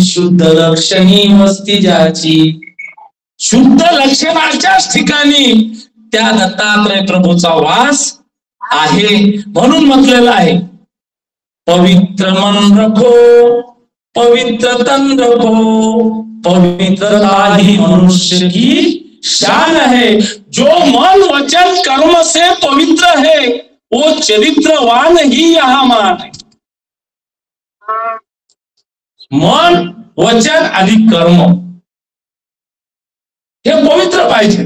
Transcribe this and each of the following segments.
शुद्ध लक्षणी वस्ती ज्याची, शुद्ध लक्षणाच्याच ठिकाणी त्या दत्तात्रय प्रभूचा वास आहे. म्हणून म्हटलेलं आहे, पवित्र मन रखो पवित्र तन रखो, पवित्र आदि मनुष्य की शान है. जो मन वचन कर्म से पवित्र है वो चरित्रवान ही यहाँ मान है. मन वचन आणि कर्म हे पवित्र पाहिजे.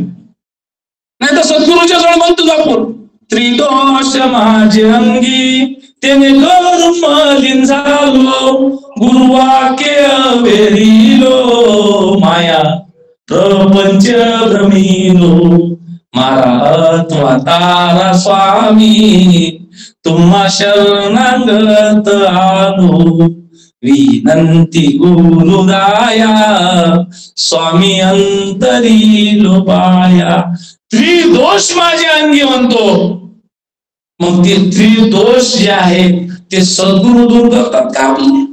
नाही तर सद्गुरूच्या जवळ म्हणतो आपण, त्रिदोष माझे अंगी तेने करून मलिन झालो, गुरुवाक्य वेरिलो माया प्रपंच भ्रमिलो, मारा तारा स्वामी तुम्हा शरणागत आलो, विनंती गुरुराया स्वामी अंतरी लोपाया. त्रिदोष माझे अंगी म्हणतो. मग ते त्रिदोष जे आहेत ते सद्गुरु दूर करतात का आपले?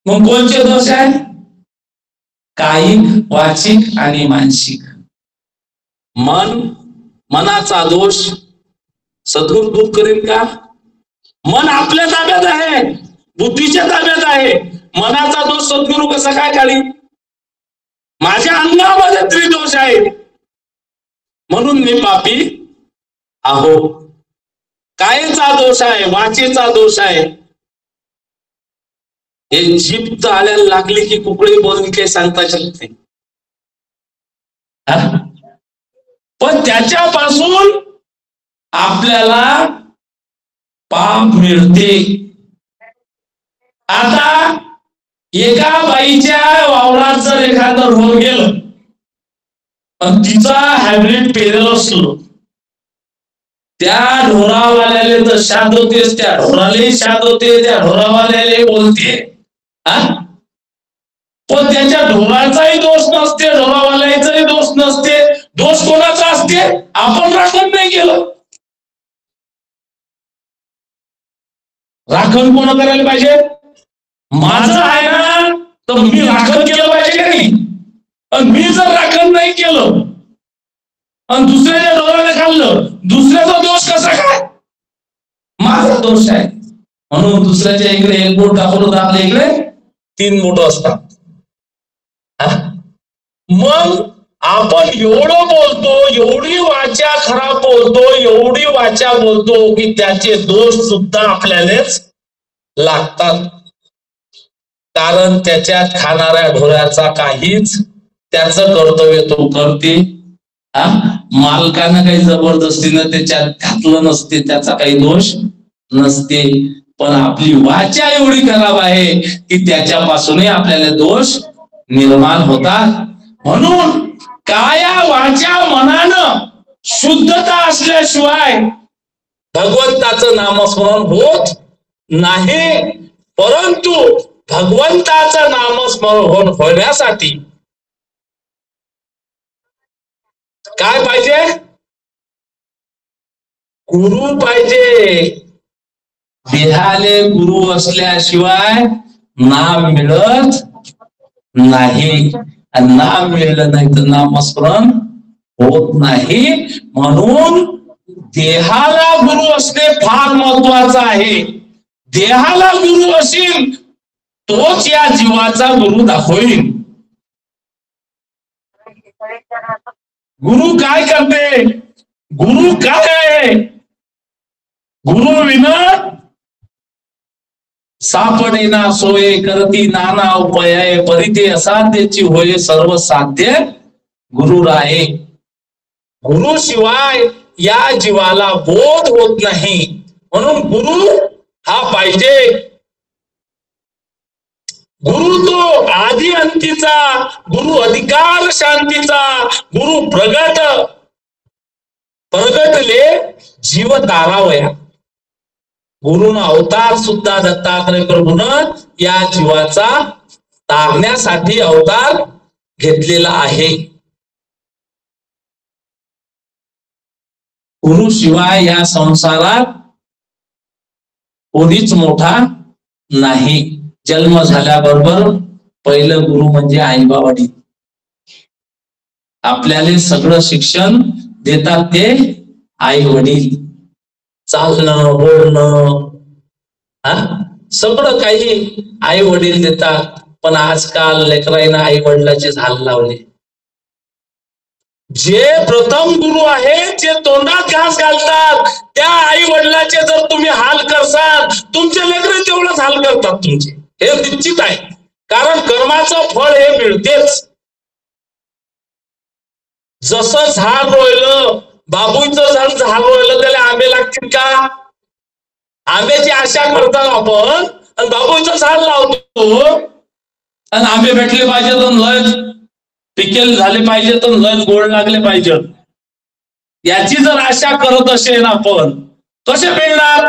मग कोणते दोष आहेत? कायिक, वाचिक आणि मानसिक. मनाचा दोष सद्गुरु दूर करेल का? मन आपल्या ताब्यात आहे, बुद्धीच्या ताब्यात आहे. मनाचा दोष सद्गुरु कसा काय काढी? माझ्या अंगामध्ये त्रिदोष आहे म्हणून मी पापी आहो. कायेचा दोष आहे, वाचेचा दोष आहे. हे जीभ आल्याला लागली की कुकळी बोलून काही सांगता शकते. पण त्याच्यापासून आपल्याला पाप मिळते. आता एका बाईच्या वावरात जर एखादं ढोर गेलं आणि तिचा हायब्रिड पेरेल असलो, त्या ढोरावाल्याले तर शाद होतेच, त्या ढोरालाही शाद होते, त्या ढोरावाल्याला बोलते. पण त्याच्या ढोराचाही दोष नसते, ढोरावाल्याचाही दोष नसते. दोष कोणाचा असते? आपण राखण नाही केलं. राखण कोण करायला पाहिजे? माझं आहे ना, तर मी राखण केलं पाहिजे का नाही? आणि मी जर राखण नाही केलं आणि दुसऱ्याच्या ढोराने खाल्लं, दुसऱ्याचा दोष कसा काय? माझा दोष आहे. म्हणून दुसऱ्याच्या इकडे एक बोट दाखवलं तर आपल्या इकडे 3 बोट असतात. मग आपण एवढं बोलतो, एवढी वाचा खराब बोलतो, एवढी वाचा बोलतो की त्याचे दोष सुद्धा आपल्यालाच लागतात. कारण त्याच्यात खाणाऱ्या ढोऱ्याचा काहीच त्याचं कर्तव्य तो करते. मालकानं काही जबरदस्तीनं त्याच्यात घातलं नसते, त्याचा काही दोष नसते. पण आपली वाचा एवढी खराब आहे की त्याच्यापासूनही आपल्याला दोष निर्माण होतात. म्हणून काया वाचा मनानं शुद्धता असल्याशिवाय भगवंताचं नामस्मरण होत नाही. परंतु भगवंताचं नामस्मरण होण्यासाठी काय पाहिजे? गुरु पाहिजे. देहाले गुरु असल्याशिवाय नाम मिळत नाही. नाम मिळलं नाही तर नामस्मरण होत नाही. म्हणून देहाला गुरु असणे फार महत्वाचं आहे. देहाला गुरु असेल तोच या जीवाचा गुरु दाखवेल. गुरु काय करते? गुरु काय आहे? गुरु विना सापडे ना सोये, करती नाना उपाय, परिते असाध्याची होय सर्व साध्य गुरु राहे. गुरु शिवाय या जीवाला बोध होत नाही. म्हणून गुरु हा पाहिजे. गुरु तो आदि अंतीचा, गुरु अधिकार शांतीचा, गुरु प्रगटले जीव तारावया. गुरुनं अवतार सुद्धा दत्तात्रय प्रभून या जीवाचा तारण्यासाठी अवतार घेतलेला आहे. गुरु शिवाय या संसारात कोणीच मोठा नाही. जन्म झाल्याबरोबर पहिलं गुरु म्हणजे आईबा वडील. आपल्याला सगळं शिक्षण देतात ते आई वडील. चालणं बोलणं सगळं काही आई वडील देतात. पण आजकाल लेकरांना आई वडिलाचे झाल लावले. जे प्रथम गुरु आहेत, जे तोंडात घास घालतात, त्या आई वडिलाचे जर तुम्ही हाल करसाल, तुमचे लेकरं तेवढंच हाल करतात तुमचे. हे निश्चित आहे. कारण कर्माचं फळ हे मिळतेच. जसं झाड रोयलं, बाबूचं झाड रोयलं, त्याला आंबे लागतील का? आंब्याची आशा करतात आपण, आणि बाबूचं झाड लावतो आणि आंबे भेटले पाहिजे तर लय पिकेल झाले पाहिजे तर लय गोड लागले पाहिजे, याची जर आशा करत असेल आपण, कसे मिळणार?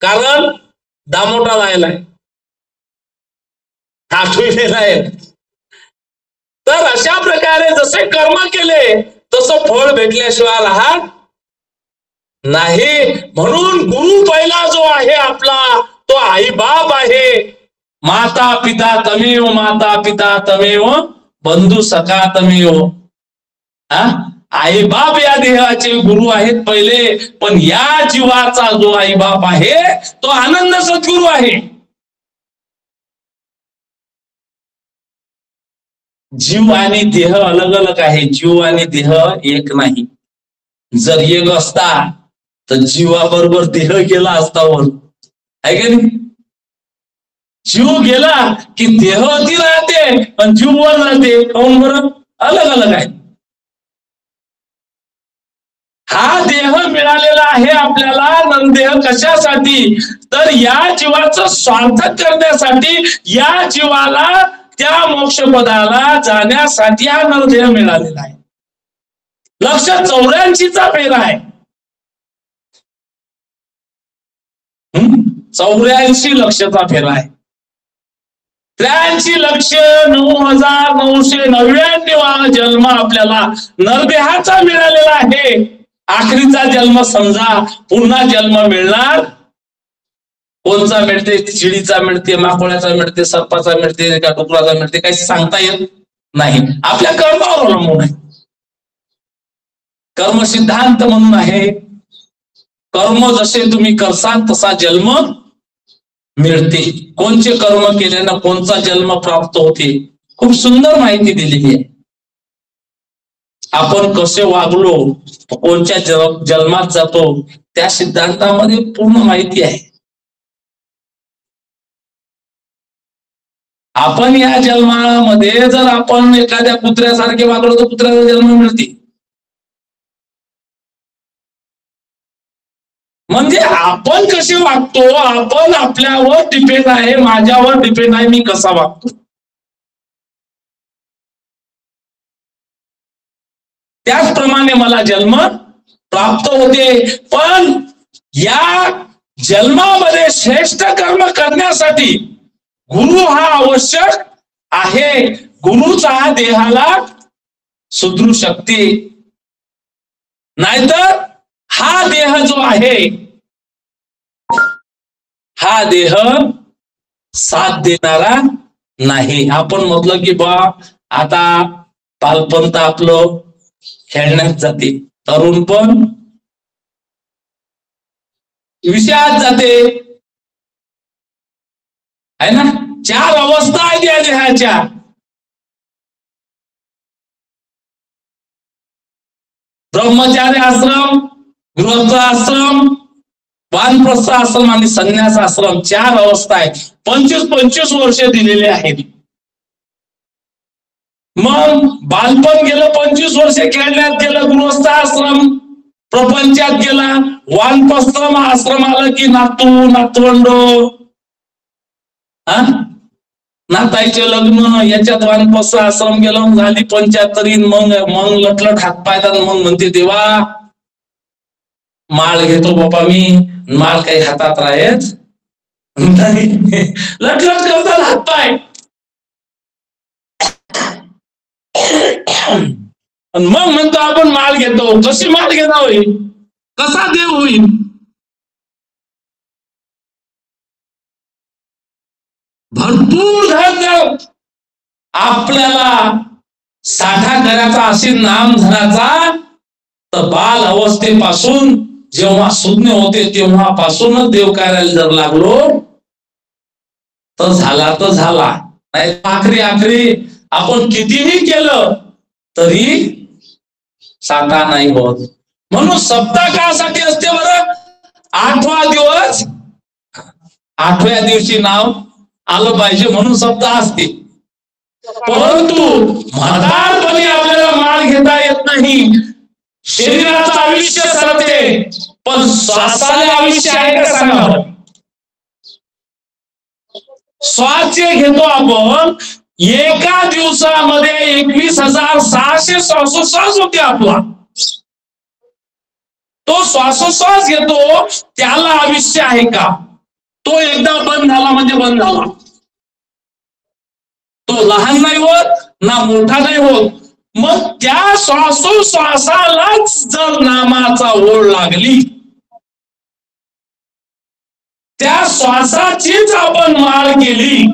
कारण दामोटा लायलाय, आठवलेलाय. तर अशा प्रकारे जसे कर्म केले तसं फळ भेटल्याशिवाय राहत नाही. म्हणून गुरु पहिला जो आहे आपला, तो आई बाप आहे. माता पिता तमेव, माता पिता तमेव, बंधू सखा तमेव. आई बाप या देहाचे गुरु आहेत पहिले, पण या जीवाचा जो आई बाप आहे तो आनंद सद्गुरु आहे. जीव आणि देह अलग अलग आहे. जीव आणि देह एक नाही. जर एक असता तर जीवाबरोबर देह गेला असता वर, आहे का नाही? जीव गेला की देह ती राहते पण जीव वर राहते. काऊन बरं? अलग अलग आहे. हा देह मिळालेला आहे आपल्याला. नरदेह कशासाठी? तर या जीवाचं सार्थक करण्यासाठी, या जीवाला त्या मोक्षपदाला जाण्यासाठी हा नरदेह मिळालेला आहे. लक्ष 84चा फेरा आहे. 84 लक्षाचा फेरा आहे. 83,09,999 जन्म आपल्याला नरदेहाचा मिळालेला आहे. आखरीचा जन्म समजा पुन्हा जन्म मिळणार. कोणचा मिळते? चिडीचा मिळते, माकोळ्याचा मिळते, सर्पाचा मिळते, का डुकराचा मिळते, काही सांगता येत नाही. आपल्या कर्मावर अवलंबून आहे. कर्म सिद्धांत म्हणून आहे. कर्म जसे तुम्ही करसाल तसा जन्म मिळते. कोणचे कर्म केल्यानं कोणचा जन्म प्राप्त होते, खूप सुंदर माहिती दिलेली आहे. आपण कसे वागलो, कोणत्या जन्मात जातो, त्या सिद्धांतामध्ये पूर्ण माहिती आहे. आपण या जन्मामध्ये जर आपण एखाद्या कुत्र्यासारखे वागलो तर कुत्र्याचा जन्म मिळते. म्हणजे आपण कसे वागतो, आपण आपल्यावर डिपेंड आहे. माझ्यावर डिपेंड आहे मी कसा वागतो. त्याचप्रमाणे मला जन्म प्राप्त होते. पण या जन्मामध्ये श्रेष्ठ कर्म करण्यासाठी गुरु हा आवश्यक आहे. गुरुचा देहाला सुधरू शकते. नाहीतर हा देह जो आहे, हा देह साथ देणारा नाही. आपण म्हटलं की बा आता बालपण तर आपलं खेळण्यात जाते, तरुणपण विषयात जाते, आहे ना? 4 अवस्था आहेत या देहाच्या. ब्रह्मचार्य आश्रम, गृहस्थ आश्रम, वानप्रस्थ आश्रम आणि संन्यास आश्रम. 4 अवस्था आहेत. 25-25 वर्ष दिलेले आहेत. मग बालपण गेलं, 25 वर्ष खेळण्यात गेलं, गृहस्थ आश्रम प्रपंचात गेला, वानप्रस्थ आश्रम आलं की नातू नातवंड, नाताईचे लग्न, याच्यात वानप्रस्थ आश्रम गेलं, झाली 75. मग लटलट हातपायतात. मग म्हणते देवा माळ घेतो बाबा मी. माळ काही हातात राहत नाही, लटलट करतात हातपाय. मग म्हणतो आपण माळ घेतो. कशी माळ घेता होईल? कसा देव होईल? भरपूर धन जर आपल्याला साठा करायचा असेल नामधनाचा, तर बाल अवस्थेपासून जेव्हा सुज्ञ होते तेव्हापासूनच देव कार्याला जर लागलो तर झाला, नाही आखरी आपण कितीही केलं तरी साठा नाही होत. म्हणून सप्ताह कासाठी असते बरं? 8वा दिवस, 8व्या दिवशी नाव आलं पाहिजे म्हणून सप्ताह असते. परंतु म्हातारपणी आपल्याला माळ घेता येत नाही. शरीराचं आयुष्य सरते, पण श्वासाला आयुष्य आहे का सांगा? श्वास जे घेतो आपण, एका दिवसामध्ये 21,600 श्वासोश्वास होते आपला. तो श्वासोश्वास घेतो त्याला आयुष्य आहे का? तो एकदा बंद झाला म्हणजे बंद झाला. तो लहान नाही होत ना मोठा नाही होत. मग त्या श्वासोश्वासालाच जर नामाचा ओढ लागली, त्या श्वासाचीच आपण माळ केली,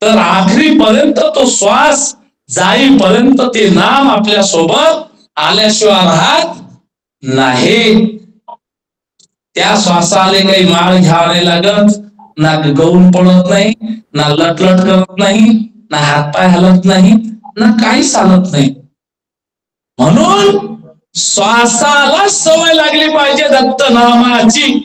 तर आखरीपर्यंत तो श्वास जाईपर्यंत ते नाम आपल्या सोबत आल्याशिवाय राहत नाही. त्या श्वासाले काही माळ घ्यावं नाही लागत, ना गळून पडत नाही, ना लटलट करत नाही, ना हातपाय हलत नाही, ना काही चालत नाही. म्हणून श्वासाला सवय लागली पाहिजे दत्त नामाची.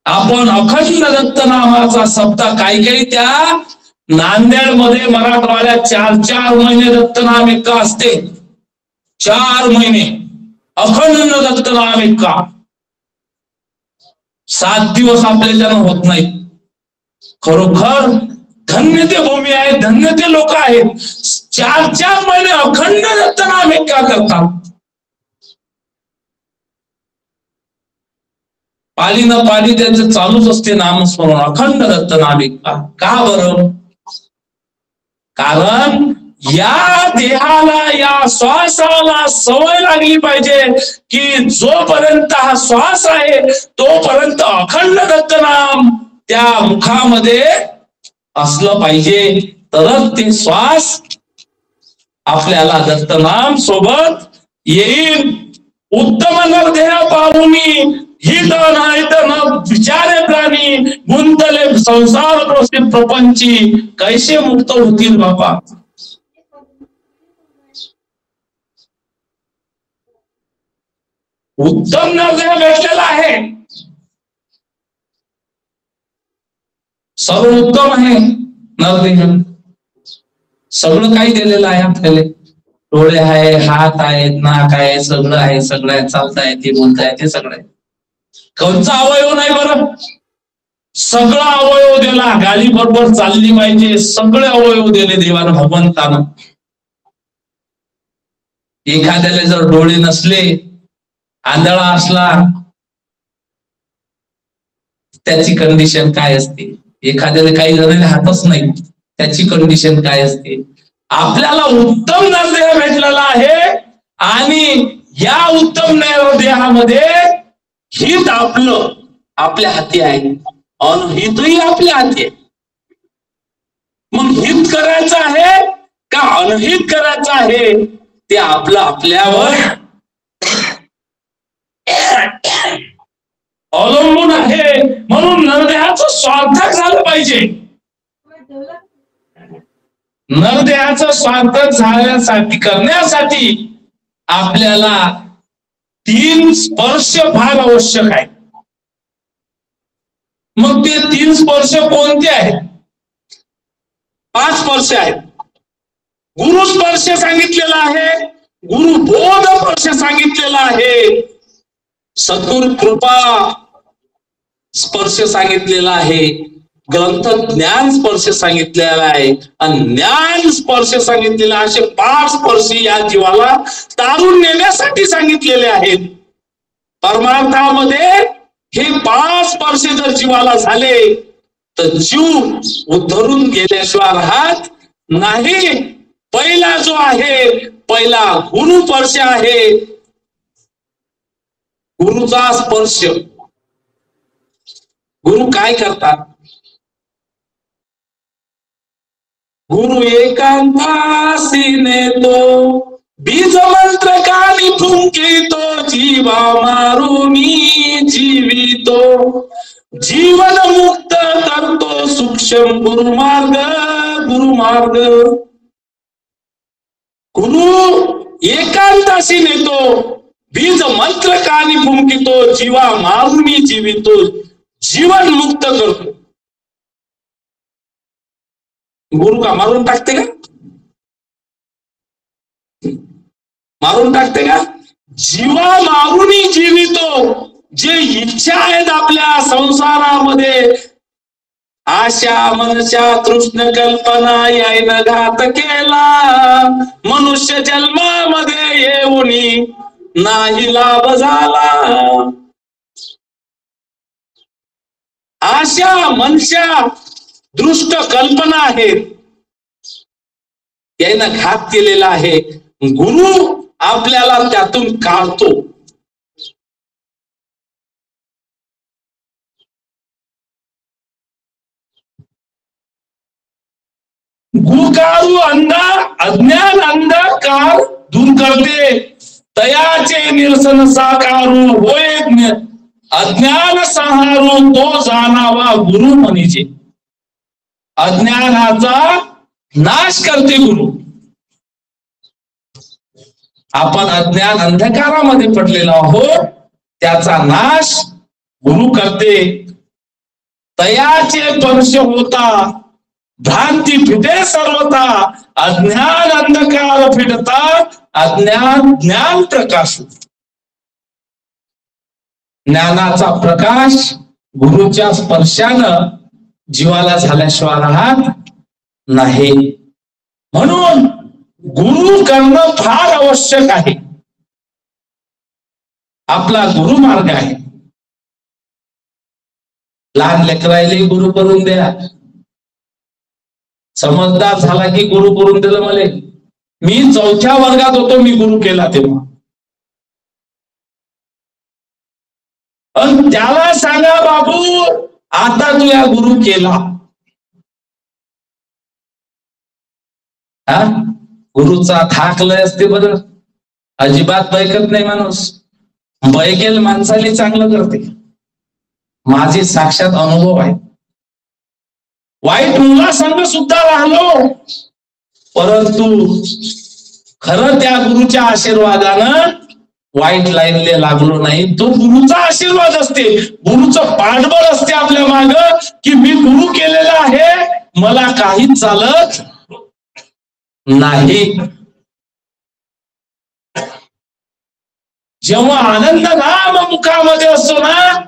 आपण अखंड दत्त नामाचा सप्ताह काही त्या नांदेडमध्ये मराठवाड्यात 4 महिने दत्त नाम एक्का असते. 4 महिने अखंड दत्त नाम एक्का. 7 दिवस आपल्याच्यानं होत नाही. खरोखर धन्य ते भूमी आहे, धन्य ते लोक आहेत. 4 महिने अखंड दत्त नाम एक्का करतात. पाली न पाली त्यांचं चालूच असते नामस्मरण, अखंड दत्त नाम एक्का. का बरं? कारण या देहाला, या श्वासाला सवय लागली पाहिजे की जोपर्यंत हा श्वास आहे तोपर्यंत अखंड दत्त नाम त्या मुखामध्ये असलं पाहिजे. तरच ते श्वास आपल्याला दत्त नाम सोबत येईल. उत्तम नरदेह पाहुनी हित नाहीत न विचारे प्राणी, गुंतले संसार प्रपंची कैसे मुक्त होतील बापा. उत्तम नरदेह भेटलेला आहे, सर्व उत्तम आहे नरदेह. सगळं काही दिलेलं आहे आपल्याला. डोळे आहे, हात आहेत, नाक आहे, सगळं आहे, सगळं आहे, चालता येते, बोलता येते, सगळं आहे. कोणचा अवयव नाही बरं? सगळं अवयव दिला. गाडी बरोबर चालली पाहिजे, सगळे अवयव दिले देवानं, भगवंतानं. एखाद्याला जर डोळे नसले, आंधळा असला, त्याची कंडिशन काय असते? एखाद्याला काही जणांना हातच नाही, त्याची कंडिशन काय असते? आपल्याला उत्तम नरदेह भेटलेला आहे आणि या उत्तम नरदेहामध्ये हित आपलं आपल्या हाती आहे, अनहितही आपल्या हाती आहे. मग हित करायचं आहे का अनहित करायचं आहे ते आपलं आपल्यावर अवलंबून आहे. म्हणून नरदेहाचं स्वार्थक झालं पाहिजे. नरदेहाचं स्वार्थक झाल्यासाठी करण्यासाठी आपल्याला 3 स्पर्श फार आवश्यक आहे. मग ते 3 स्पर्श कोणते आहेत? 5 स्पर्श आहेत. गुरु स्पर्श सांगितलेला आहे, गुरु बोध स्पर्श सांगितलेला आहे, सद्गुरु कृपा स्पर्श सांगितलेला आहे, ग्रंथ ज्ञान स्पर्श सांगितलेला आहे आणि ज्ञान स्पर्श सांगितलेला. असे 5 स्पर्श या जीवाला तारून नेण्यासाठी सांगितलेले आहेत. परमार्थामध्ये हे 5 स्पर्श जर जीवाला झाले तर जीव उद्धरून गेल्याशिवाय राहत नाही. पहिला जो आहे, पहिला गुरु स्पर्श आहे, गुरुचा स्पर्श. गुरु काय करतात? गुरु एकांतासी नेतो, बीज मंत्र कानी फुंकितो, जीवा मारुनी जीवितो, जीवन मुक्त करतो सूक्ष्म गुरुमार्ग. गुरुमार्ग गुरु एकांताशी नेतो, बीज मंत्र कानी फुंकितो, जीवा मारुनी जीवितो, जीवन मुक्त करतो. गुरु का मारून टाकते का? मारून टाकते का? जीवा मारुनी जीवितो. जे इच्छा आहेत आपल्या संसारामध्ये, आशा मनशा तृष्ण कल्पना यायनं घात केला, मनुष्य जन्मामध्ये येऊनी नाही लाभ झाला. आशा मनशा दृष्ट कल्पना आहेत, यानं घात केलेला आहे. गुरु आपल्याला त्यातून काढतो. गुरुकारू अज्ञान अंधकार दूर करते, तयाचे निरसन साकारू होय अज्ञान संहारू, तो जाणावा गुरु म्हणीचे. अज्ञानाचा नाश करते गुरु. आपण अज्ञान अंधकारामध्ये पडलेलो आहोत, त्याचा नाश गुरु करते. तयाचे स्पर्श होता, भ्रांती फिटे सर्वता, अज्ञान अंधकार फिटता, अज्ञान ज्ञान प्रकाश. ज्ञानाचा प्रकाश गुरुच्या स्पर्शानं जीवाला झाल्याशिवाय राहत नाही. म्हणून गुरु करणं फार आवश्यक आहे. आपला गुरु मार्ग आहे. लहान लेकरायले गुरु करून द्या. समजदार झाला की गुरु करून दिलं. मला मी 4थ्या वर्गात होतो, मी गुरु केला तेव्हा. पण त्याला सांगा बाबू आता तू या गुरु केला. हा गुरुचा थाक लय असते बरं. अजिबात बैकत नाही माणूस. बैकेल माणसाला चांगलं करते. माझे साक्षात अनुभव आहे. वाईट मुलासंग सुद्धा राहिलो, परंतु खरं त्या गुरुच्या आशीर्वादानं वाईट लाईनले लागलो नाही. तो गुरुचा आशीर्वाद असते, गुरुचं पाठबळ असते आपल्या माग, की मी गुरु केलेला आहे, मला काहीच चालत नाही. जेव्हा आनंद नाम मुखामध्ये असतो ना,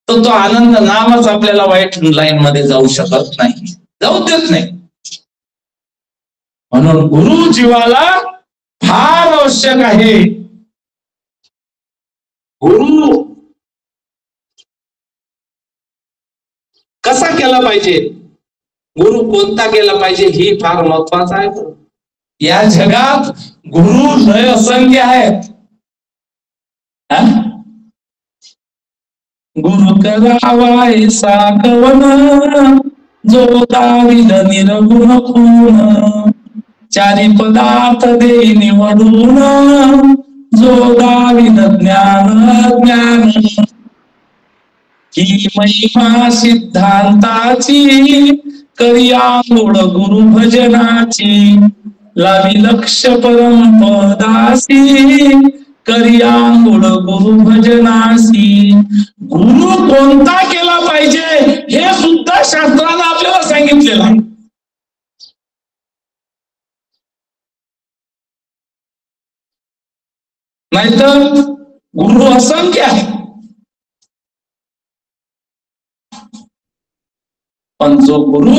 तर तो आनंद नामच आपल्याला वाईट लाईन मध्ये जाऊ शकत नाही, जाऊ देत नाही. म्हणून गुरु जीवाला फार आवश्यक आहे. गुरु कसा केला पाहिजे, गुरु कोणता केला पाहिजे, ही फार महत्वाचं आहे. या जगात गुरु लय असंख्य आहेत. गुरु करावा साकवन, जो दाविद निर्गुण पूर्ण, चारी पदार्थ देई निवडून, जो दाविद ज्ञान ज्ञान. ही महिमा सिद्धांताची, करिया मूळ गुरु भजनाची, लावी लक्ष परमपदासी, करिया मूळ गुरु भजनासी. गुरु कोणता केला पाहिजे हे सुद्धा शास्त्राने आपल्याला सांगितलेलं आहे. नाहीतर गुरु असंख्य आहे, पण जो गुरु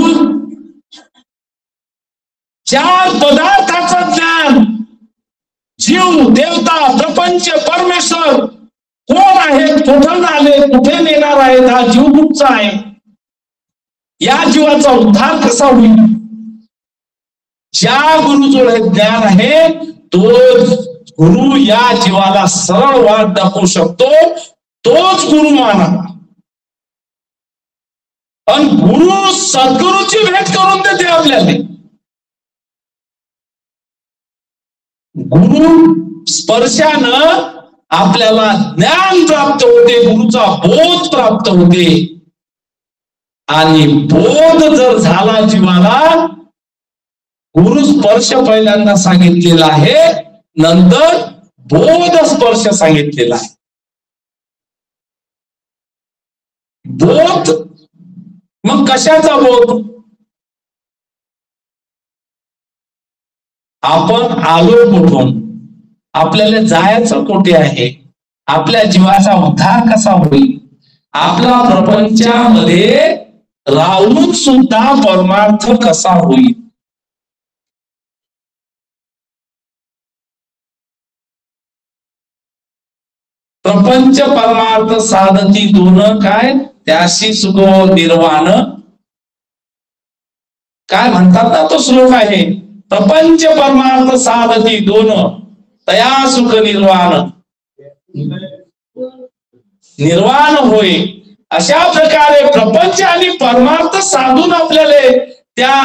चार पदार्थाचं ज्ञान, जीव देवता प्रपंच परमेश्वर कोण आहे, कुठून आले, कुठे नेणार आहेत, हा जीव कुठचा आहे, या जीवाचा उद्धार कसा होईल, ज्या गुरुजवळ ज्ञान आहे तो गुरु या जीवाला सरळ वाट दाखवू शकतो, तोच गुरु माना. पण गुरु सद्गुरूची भेट करून देते आपल्याला. गुरु स्पर्शानं आपल्याला ज्ञान प्राप्त होते, गुरुचा बोध प्राप्त होते. आणि बोध जर झाला जीवाला, गुरु स्पर्श पहिल्यांदा सांगितलेला आहे, नंतर बोध स्पर्श सांगितलेला आहे. बोध मग कशाचा बोध? आपण आलो कुठून, आपल्याला जायचं कुठे आहे, आपल्या जीवाचा उद्धार कसा होईल, आपला प्रपंचामध्ये राहून सुद्धा परमार्थ कसा होईल. प्रपंच परमार्थ साधती दोन काय, त्याशी सुख निर्वाण. काय म्हणतात ना, तो श्लोक आहे, प्रपंच परमार्थ साधती दोन, तया सुख निर्वाण. निर्वाण होय. अशा प्रकारे प्रपंच आणि परमार्थ साधून आपल्याला त्या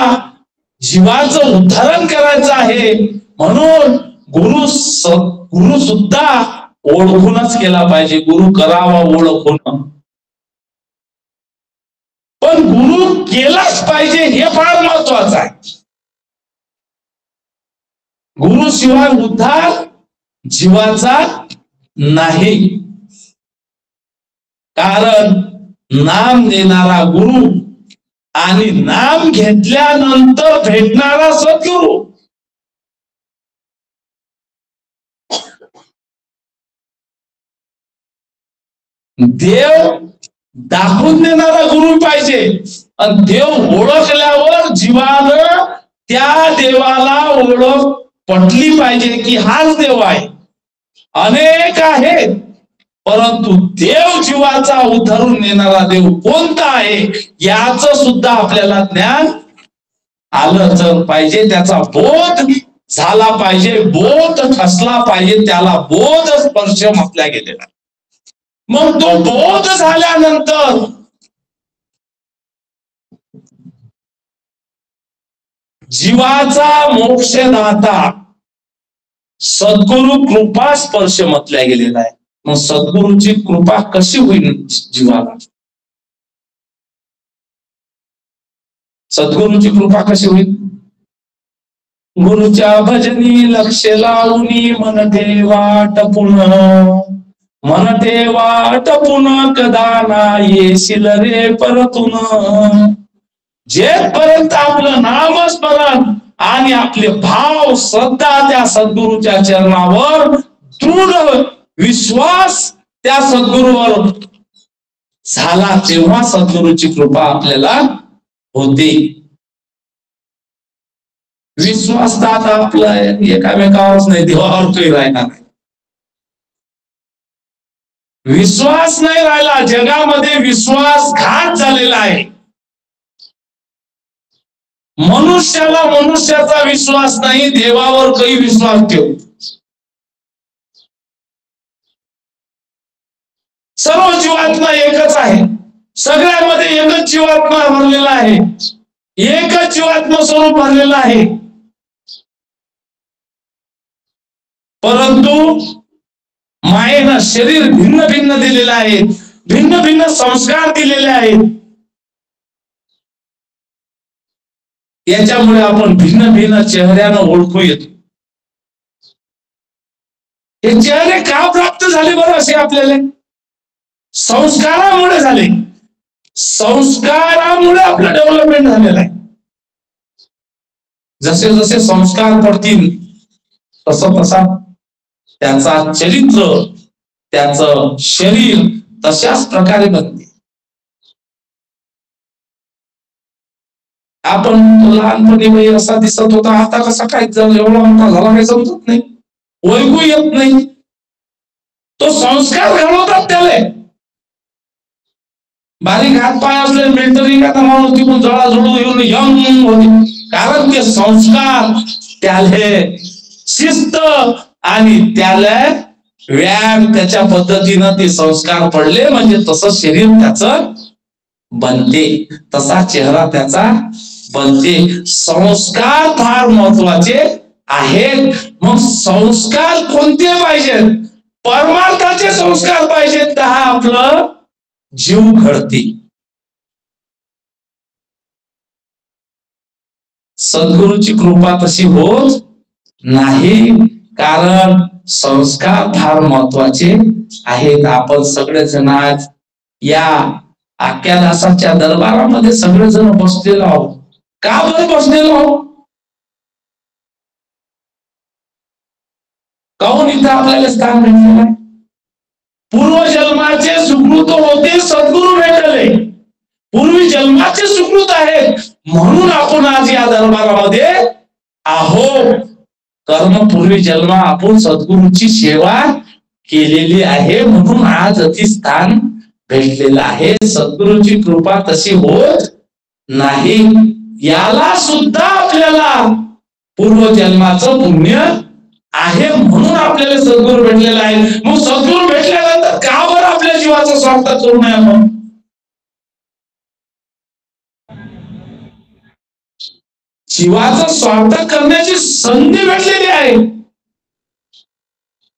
जीवाचं उद्धारण करायचं आहे. म्हणून गुरु सुद्धा ओळखूनच केला पाहिजे. गुरु करावा ओळखून, पण गुरु केलाच पाहिजे हे फार महत्वाचं आहे. गुरु शिवाय उद्धार जीवाचा नाही. कारण नाम देणारा गुरु आणि नाम घेतल्यानंतर भेटणारा सद्गुरु, देव दाखवून देणारा गुरु पाहिजे. आणि देव ओळखल्यावर जीवानं त्या देवाला ओळख पटली पाहिजे की हाच देव आहे. अनेक आहेत, परंतु देव जीवाचा उद्धारून नेणारा देव कोणता आहे याच सुद्धा आपल्याला ज्ञान आलं तर पाहिजे. त्याचा बोध झाला पाहिजे, बोध ठसला पाहिजे, त्याला बोध स्पर्श म्हटल्या गेलेला. मग तो बोध झाल्यानंतर जीवाचा मोक्षदाता सद्गुरु कृपा स्पर्श म्हटल्या गेलेला आहे. मग सद्गुरूची कृपा कशी होईल जीवाला? सद्गुरूची कृपा कशी होईल? गुरुच्या भजनी लक्ष लावूनी मन ठेवा टपून, मन ठेवा टपून कदा ना येशील रे परतून. जेपर्यंत आपलं नामस्मरण आणि आपले भाव श्रद्धा त्या सद्गुरूच्या चरणावर, दृढ विश्वास त्या सद्गुरूवर झाला, तेव्हा सद्गुरूची कृपा आपल्याला होते. विश्वास तर आता आपला एकामेकावरच नाही, देवावर काही राहणार नाही. विश्वास नाही राहिला, जगामध्ये विश्वासघात झालेला आहे. मनुष्याला मनुष्याचा विश्वास नाही, देवावर काही विश्वास ठेवू. सर्व जीवात्मा एकच आहे, सगळ्यामध्ये एकच जीवात्मा भरलेला आहे, एकच जीवात्मा स्वरूप भरलेला आहे. परंतु मायेनं शरीर भिन्न भिन्न दिलेलं आहे, भिन्न भिन्न संस्कार दिलेले आहेत. याच्यामुळे आपण भिन्न भिन्न चेहऱ्यानं ओळखू येतो. हे चेहरे का प्राप्त झाले बरं असे आपल्याला? संस्कारामुळे झाले. संस्कारामुळे आपलं डेव्हलपमेंट झालेलं आहे. जसे जसे संस्कार पडतील तसं तसा त्याचा चरित्र, त्याचं शरीर तशाच प्रकारे बनते. आपण लहानपणी वय असा दिसत होता, आता कसा काय एवढा मोठा झाला काही समजत नाही, ओळखू येत नाही. तो संस्कार घडवतात त्याला. बारीक हात पाय असले मेंटरी का माणूस तिकडून जळाजुळू येऊन यंग होते, कारण ते संस्कार त्याले शिस्त आणि त्याला व्यायाम त्याच्या पद्धतीनं ते संस्कार पडले म्हणजे तसं शरीर त्याचं बनते, तसा चेहरा त्याचा बनते. संस्कार फार महत्वाचे आहेत. मग संस्कार कोणते पाहिजेत? परमार्थाचे संस्कार पाहिजेत. हा आपलं जीव घडते. सद्गुरूची कृपा तशी होत नाही, कारण संस्कार फार महत्वाचे आहेत. आपण सगळेजण आज या आख्यादासाच्या दरबारामध्ये सगळेजण बसलेलो आहोत. का बरं बसलेलो आहोत? काहून इथं आपल्याला स्थान भेटलेलं आहे? पूर्वजन्माचे सुकृत होते, सद्गुरू भेटले. पूर्वी जन्माचे सुकृत आहेत म्हणून आपण आज या दरबारामध्ये आहोत. कर्म पूर्वी जन्म आपण सद्गुरूची सेवा केलेली आहे म्हणून आज अतिस्थान भेटलेलं आहे. सद्गुरूची कृपा तशी होत नाही. याला सुद्धा आपल्याला पूर्वजन्माचं पुण्य आहे म्हणून आपल्याला सद्गुरू भेटलेला आहे. मग सद्गुरू भेटल्यानंतर का बरं आपल्या जीवाचा स्वार्थ करू नये? आपण जीवाचा स्वार्थ करण्याची संधी भेटलेली आहे.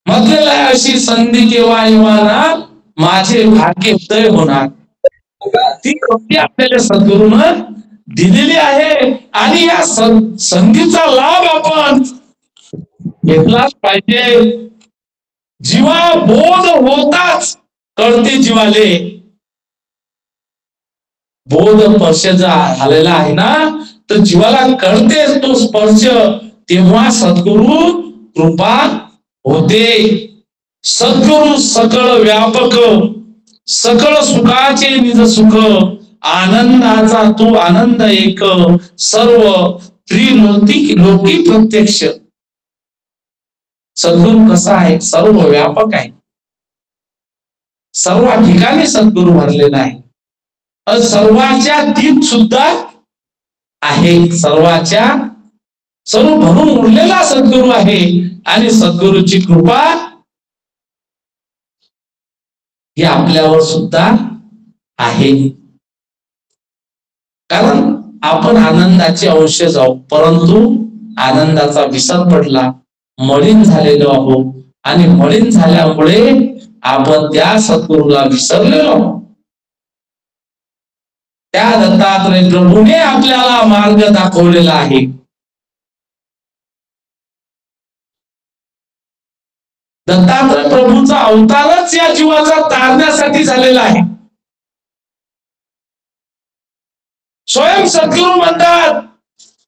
म्हटलेलं आहे अशी संधी केव्हा येणार माझे भाग्य उदय होणार. ती संधी आपल्याला सद्गुरूनं दिलेली आहे आणि या संधीचा लाभ आपण घेतलाच पाहिजे. जीवा बोध होताच कळते जीवाले. बोध स्पर्श झालेला आहे ना तर जीवाला कळते तो स्पर्श, तेव्हा सद्गुरु कृपा होते. सद्गुरु सकळ व्यापक, सकळ सुखाचे निज सुख, आनंदाचा तू आनंद एक, सर्व त्रिलोकी प्रत्यक्ष. सद्गुरु कसा आहे? सर्व व्यापक आहे. सर्व ठिकाणी सद्गुरु भरलेला आहे. सर्वांच्या दीप सुद्धा आहे. सर्व भरून उरलेला सद्गुरु आहे आणि सद्गुरूची कृपा ही आपल्यावर सुद्धा आहे. कारण आपण आनंदाचे अंश जाऊ, परंतु आनंदाचा विसर पडला, मलिन झालेलो आहोत आणि मलिन झाल्यामुळे आपण त्या सद्गुरूला विसरलेलो आहोत. त्या दत्तात्रय प्रभूने आपल्याला मार्ग दाखवलेला आहे. दत्तात्रय प्रभूचा अवतारच या जीवाचा तारण्यासाठी झालेला आहे. स्वयं सद्गुरू म्हणतात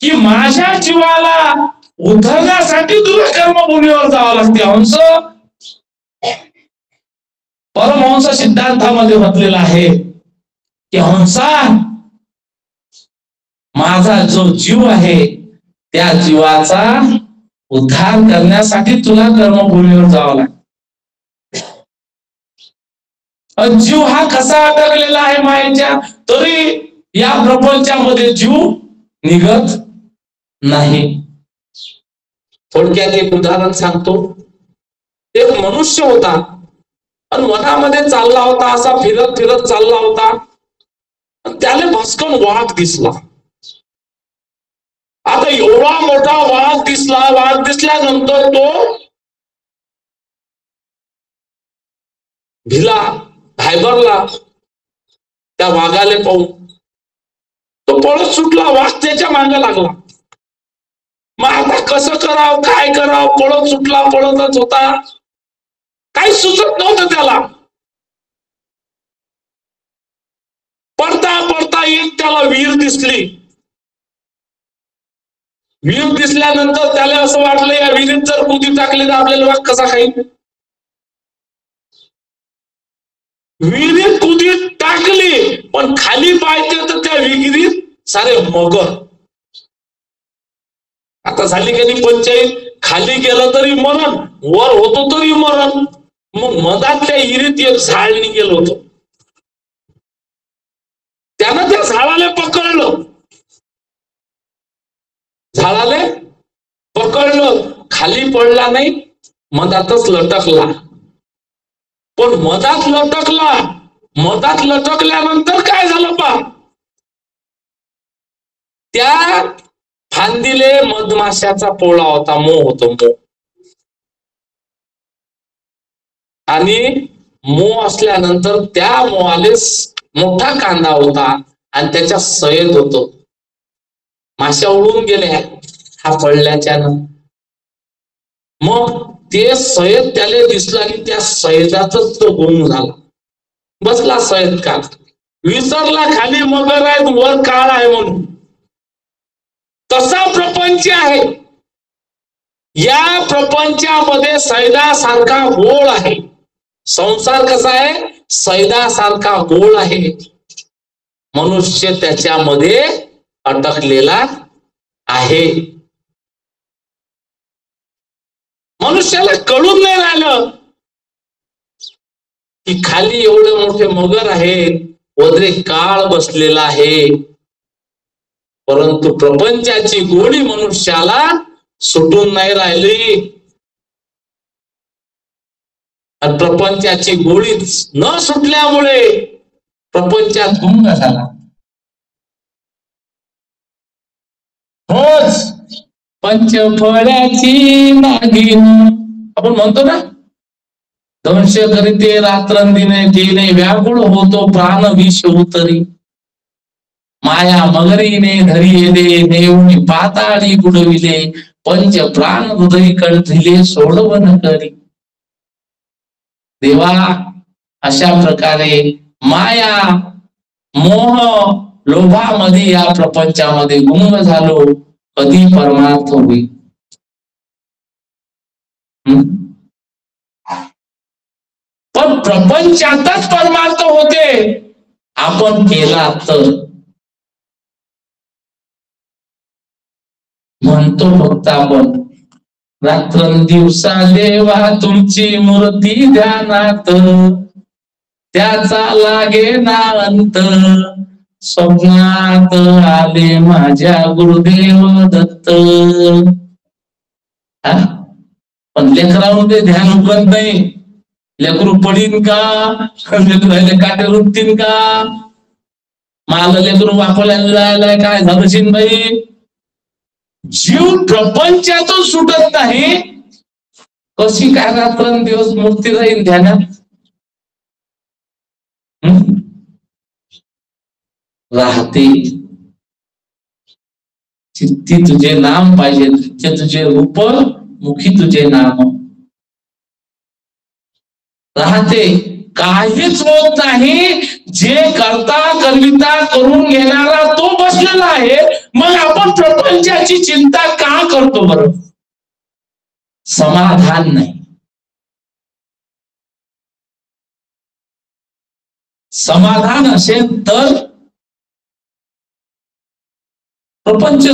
की माझ्या जीवाला उद्धरण्यासाठी तुला कर्मभूमीवर जावं लागते. हंस परमहंस सिद्धांतामध्ये म्हटलेला आहे की हंसा, माझा जो जीव आहे त्या जीवाचा उद्धार करण्यासाठी तुला कर्मभूमीवर जावं लागतं. जीव हा कसा अडकलेला आहे मायेच्या, तरी या प्रपंचामध्ये जीव निघत नाही. थोडक्यात एक उदाहरण सांगतो. एक मनुष्य होता आणि वनामध्ये चालला होता, असा फिरत फिरत चालला होता. त्याला भस्कन वाघ दिसला. आता एवढा मोठा वाघ दिसला. वाघ दिसल्यानंतर तो भिला, घाबरला त्या वाघाला पाहून. तो पळत सुटला. वाघ त्याच्या मागे लागला. मग आता कसं करावं, काय करावं? पळत सुटला, पळतच होता. काही सुचत नव्हतं त्याला. पडता पडता एक त्याला विहीर दिसली. विहीर दिसल्यानंतर त्याला असं वाटलं या विहिरीत जर कुदी टाकली तर आपल्याला वाघ कसा खाईल. विहिरीत कुदी टाकली पण खाली पाहिजे तर त्या विहिरीत सारे मगर. आता झाली की नाही पंचायत, खाली गेलं तरी मरण, वर होतो तरी मरण. मग मधात त्या विहिरीत एक झाड निघेल होतं. त्यानं त्या झाडाला पकडलं. झाडाले पकडलं, खाली पडला नाही मधातच लटकला. पण मधात लटकल्यानंतर काय झालं पा, त्या फांदीले मधमाशाचा पोळा होता, मोह होतो मोह. आणि मोह असल्यानंतर त्या मोहाले मोठा कांदा होता आणि त्याच्या सयत होतो. माश्या उडून गेल्या हा पडल्याच्यानं. मग ते सयत त्याला दिसला की त्या सयतातच तो गुम झाला. बसला सयत का, विसरला खाली मगर आहे वर काळ आहे म्हणून. तसा प्रपंच आहे. या प्रपंचामध्ये सैदासारखा गोळ आहे. संसार कसा आहे, सैदासारखा गोळ आहे. मनुष्य त्याच्यामध्ये अटकलेला आहे. मनुष्याला कळून नाही राहिलं की खाली एवढे मोठे मगर आहेत, वदरे काळ बसलेला आहे. परंतु प्रपंचाची गोडी मनुष्याला सुटून नाही राहिली. आणि प्रपंचाची गोडी न सुटल्यामुळे प्रपंचात गुंग झाला. रोज पंचफळ्याची नागिन आपण म्हणतो ना, दंश करीते रात्रंदिने तिने व्याकुळ होतो प्राण विष उतरी. माया मगरीने धरी येले नेऊन पाताळी बुडविले पंच प्राण हृदय कंठिले सोडवन करी. देवा, अशा प्रकारे माया मोह लोभामध्ये या प्रपंचामध्ये गुंग झालो, कधी परमार्थ होईल. पण प्रपंचातच परमार्थ होते आपण केला तर. म्हणतो फक्त आपण रात्रंदिवसा देवा तुमची मूर्ती ध्यानात, त्याचा लागे ना अंत. स्वप्नात आले माझ्या गुरुदेव दत्त. पण लेकरांमध्ये ध्यान उगत नाही. लेकरू पडीन का, लेकरू काटे रुपतीन का, मला लेकरू वापरल्याला जायलाय काय झालं बाई. जीव प्रपंचातून सुटत नाही, कशी काय रात्रंदिवस मूर्ती राहील ध्यानात. राहते चित्ती तुझे नाम पाहिजे, तुझे रूप मुखी तुझे नाम. राहते, काहीच होत नाही. जे करता करविता करून घेणारा तो बसलेला आहे. मग आपण प्रपंचाची चिंता का करतो बरं. समाधान नाही. समाधान असेल तर प्रपंच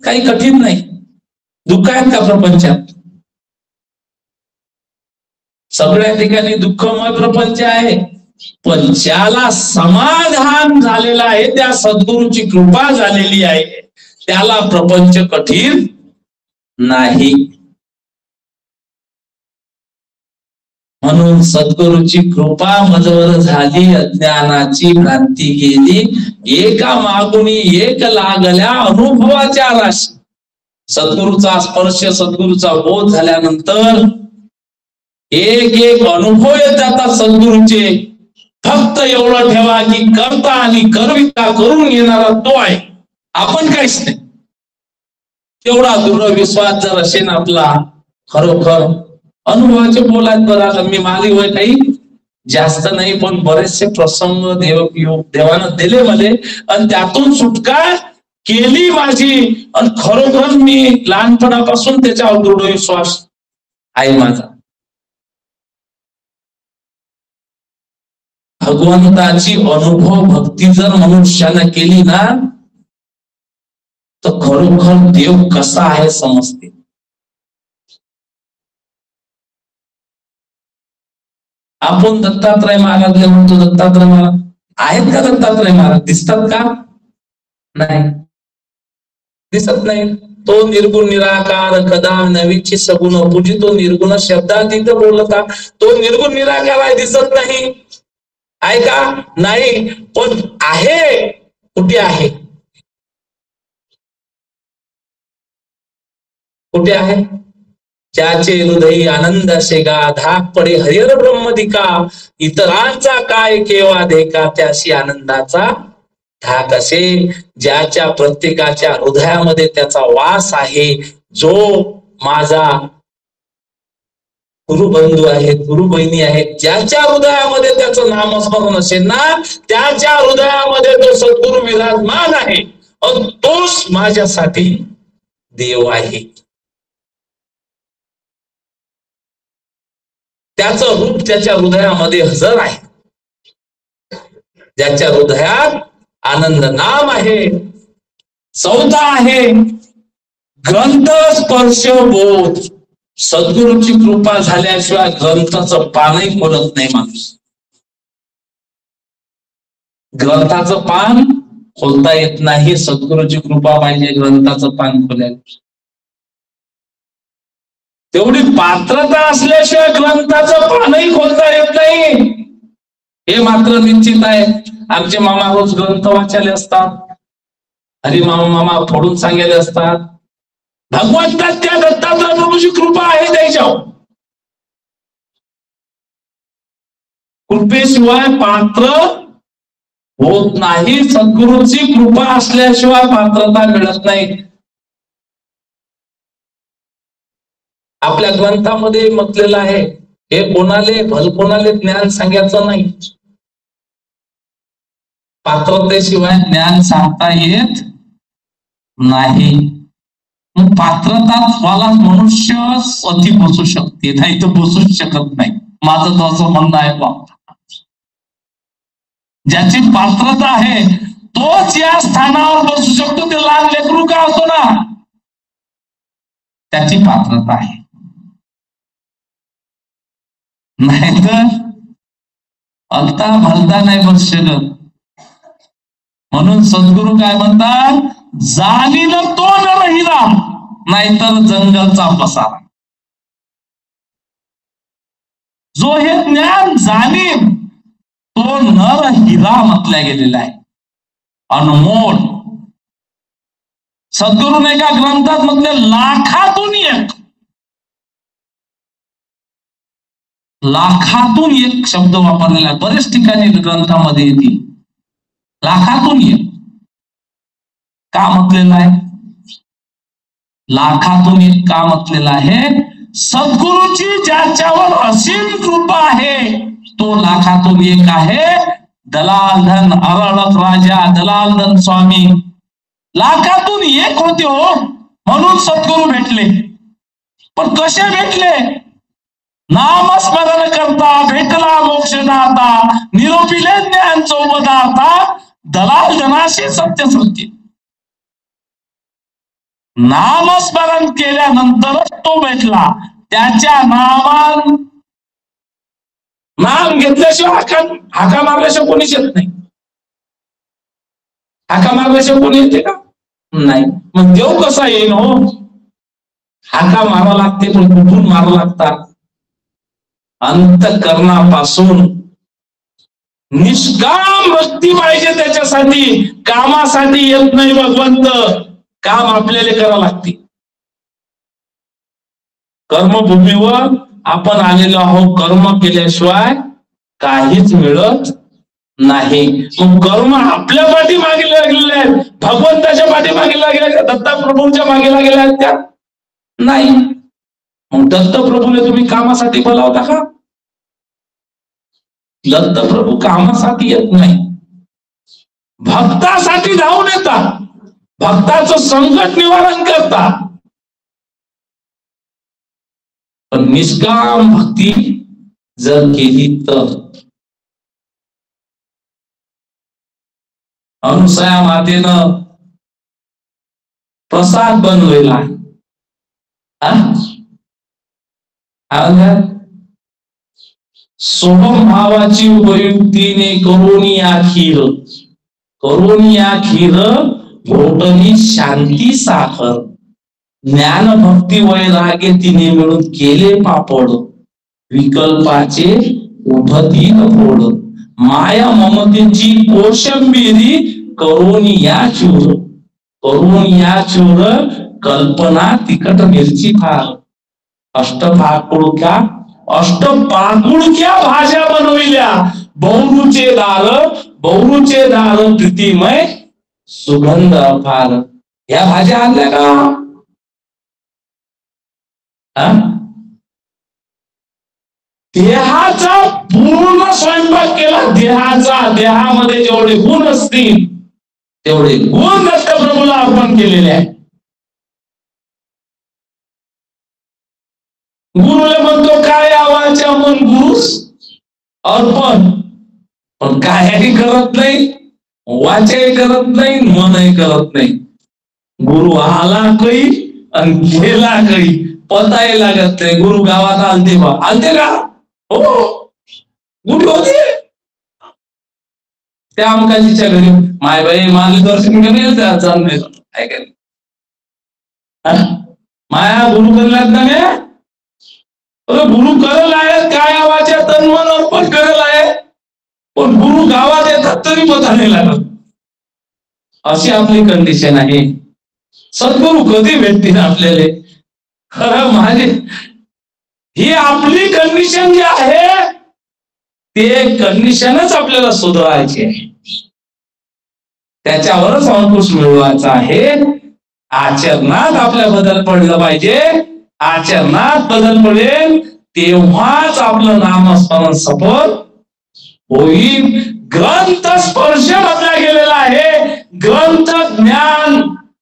काही कठीण नाही. दुःख आहेत का प्रपंचात. सगळ्या ठिकाणी दुःखमय प्रपंच आहे. पण ज्याला समाधान झालेला आहे, त्या सद्गुरूची कृपा झालेली आहे, त्याला प्रपंच कठीण नाही. म्हणून सद्गुरूची कृपा मजवर झाली, अज्ञानाची भ्रांती गेली, एका मागुनी एक लागल्या अनुभवाच्या राशी. सद्गुरूचा स्पर्श, सद्गुरूचा बोध झाल्यानंतर एक एक अनुभव येतात सद्गुरूचे. फक्त एवढं ठेवा की करता आणि करविता करून घेणारा तो आहे, आपण काहीच नाही. तेवढा दृढ विश्वास जर असेल आपला, खरोखर अनुभवाचे बोलात बरं. मी मागे वय काही जास्त नाही, पण बरेचसे प्रसंग देवानं दिले मले आणि त्यातून सुटका केली माझी. आणि खरोखर मी लहानपणापासून त्याच्यावर दृढ विश्वास आहे माझा. भगवंताची अनुभव भक्ती जर मनुष्यानं केली ना, तर खरोखर देव कसा आहे समजते. आपण दत्तात्रय महाराज म्हणतो, दत्तात्रय महाराज आहेत का? दत्तात्रय महाराज दिसतात का? नाही, दिसत नाही. तो निर्गुण निराकार कदा नवीची सगुण तुझी तो निर्गुण शब्दात इथं बोलता तो निर्गुण निराकार आहे, दिसत नाही आहे का? नाही, पण आहे. कुठे आहे? कुठे आहे? ज्याचे हृदयी आनंद शेगा धाक पडे हरिहर ब्रह्मदिका इतरांचा काय केव्हा देखा त्याशी आनंदाचा धाक असे. ज्याच्या प्रत्येकाच्या हृदयामध्ये त्याचा वास आहे, जो माझा गुरुबंधू आहेत, गुरु बहिणी आहेत, ज्याच्या हृदयामध्ये त्याचं नामस्मरण असेल ना, त्याच्या हृदयामध्ये तो सद्गुरु विराजमान आहे, तोच माझ्यासाठी देव आहे. त्याचं रूप त्याच्या हृदयामध्ये हजर आहे. ज्याच्या हृदयात आनंद नाम आहे. चौथा आहे ग्रंथ स्पर्श बोध. सद्गुरूची कृपा झाल्याशिवाय ग्रंथाचं पानही खोलत नाही माणूस. ग्रंथाचं पान खोलता येत नाही, सद्गुरूची कृपा पाहिजे ग्रंथाचं पान खोलायला. तेवढी पात्रता असल्याशिवाय ग्रंथाचं पानही खोलता येत नाही, हे मात्र निश्चित आहे. आमचे मामा रोज ग्रंथ वाचायला असतात, हरी मामा फोडून सांगायला असतात. भगवंतात त्या दत्तात्रय प्रभूची कृपा आहे त्याच्यावर. कृपेशिवाय पात्र होत नाही. सद्गुरूची कृपा असल्याशिवाय पात्रता मिळत नाही. आपल्या ग्रंथामध्ये म्हटलेलं आहे, हे कोणाले भलकोणाले ज्ञान सांगायचं नाही. पात्रतेशिवाय ज्ञान सांगता येत नाही. मग पात्रताच वाला मनुष्य अति बसू शकते, नाही तर बसूच शकत नाही. माझं तर असं म्हणणं आहे बा. ज्याची पात्रता आहे तोच या स्थानावर बसू शकतो. ते लहान लेकरू का असो ना, त्याची पात्रता आहे. नाहीतर अलता भलता नाही बस शकत. म्हणून सद्गुरू काय म्हणतात, जाणील तो नर हिरा, नाहीतर जंगलचा पसारा. जो हे ज्ञान जाणील तो नर हिरा म्हटल्या गेलेला आहे, अनमोल. सद्गुरूने एका ग्रंथात म्हटले लाखातून एक, लाखातून एक शब्द वापरलेला आहे. बरेच ठिकाणी ग्रंथामध्ये येते लाखातून एक. का म्हटलेलं आहे लाखातून एक? का म्हटलेलं आहे? सद्गुरूची ज्याच्यावर असीम कृपा आहे तो लाखातून एक आहे. दलालधन अरळक राजा दलालधन स्वामी लाखातून एक होते हो, म्हणून सद्गुरू भेटले. पण कसे भेटले? नामस्मरण करता भेटला मोक्षदाता, निरोपिले ज्ञान चौपदार्था, दलाल धनाशी सत्य सत्य. नामस्मरण केल्यानंतरच तो भेटला. त्याच्या नाम घेतल्याशिवाय हाका मारल्याशिवाय कोणीच येत नाही. हाका मारल्याशिवाय कोणी येते का? नाही. मग देव कसा येईन हो? हाका मारावं लागते, पण कुठून मारावं लागतात? अंतःकरणापासून. निष्काम भक्ती पाहिजे त्याच्यासाठी. कामासाठी येत नाही भगवंत, काम आपल्याला करावं लागते. कर्मभूमीवर आपण आलेलो आहोत, कर्म केल्याशिवाय काहीच मिळत नाही. मग कर्म आपल्या पाठी मागे लागलेले आहेत, भगवंताच्या पाठी मागे लागले, दत्तप्रभूंच्या मागे लागले आहेत त्या नाही. मग दत्तप्रभूने तुम्ही कामासाठी बोलावता का? दत्तप्रभू कामासाठी येत नाही, भक्तासाठी धावून येतात, भक्ताचं संकट निवारण करतात. पण निष्काम भक्ती जर केली तर. अनुसया मातेनं प्रसाद बनवलेला सोहम भावाची उपयुक्तीने करोनी आखीर, करोनी आखीर घोटली शांती साखर. ज्ञान भक्ती वैराग्य तिने मिळून केले पापड, विकल्पाचे उभतीन फोड, माया ममतेची कोशंबिरी करून या चूर, करून या चूर, कल्पना तिखट मिरची फार, अष्टपाकुळक्या भाज्या बनविल्या, बहुरूचे दार प्रीतिमय सुगंध फार. या भाज्या आणल्या का? देहाचा पूर्ण स्वयंपाक केला. देहामध्ये जेवढे गुण असतील तेवढे गुण दत्तप्रभूला अर्पण केलेले आहे. गुरुला म्हणतो काय आवाच्या मन गुरुस अर्पण, पण कायही करत नाही, वाचही करत नाही, मनही करत नाही. गुरु आला काही आणि गेला काही पताही लागत नाही. गुरु गावात आलते बा, आलते का? हो, गुरु होते त्या अमकाजीच्या घरी. मायबाई मार्गदर्शन करेल जाऊन माया गुरु करल्यात ना मी. गुरु करल आहे काय आवाच्या तन मन अर्पण करल आहे, पण गुरु गावात येतात तरी पता नाही लागत. अशी आपली कंडिशन आहे. सद्गुरु कधी भेटतील आपल्याला? खरं माझे ही आपली कंडिशन जी आहे ते कंडिशनच आपल्याला सुधारायची आहे. त्याच्यावरच अंकुश मिळवायचा आहे. आचरणात आपल्या बदल पडलं पाहिजे. आचरणात बदल पडेल तेव्हाच आपलं नामस्मरण सफल होईल. ग्रंथ स्पर्श म्हटला गेलेला आहे. ग्रंथ ज्ञान,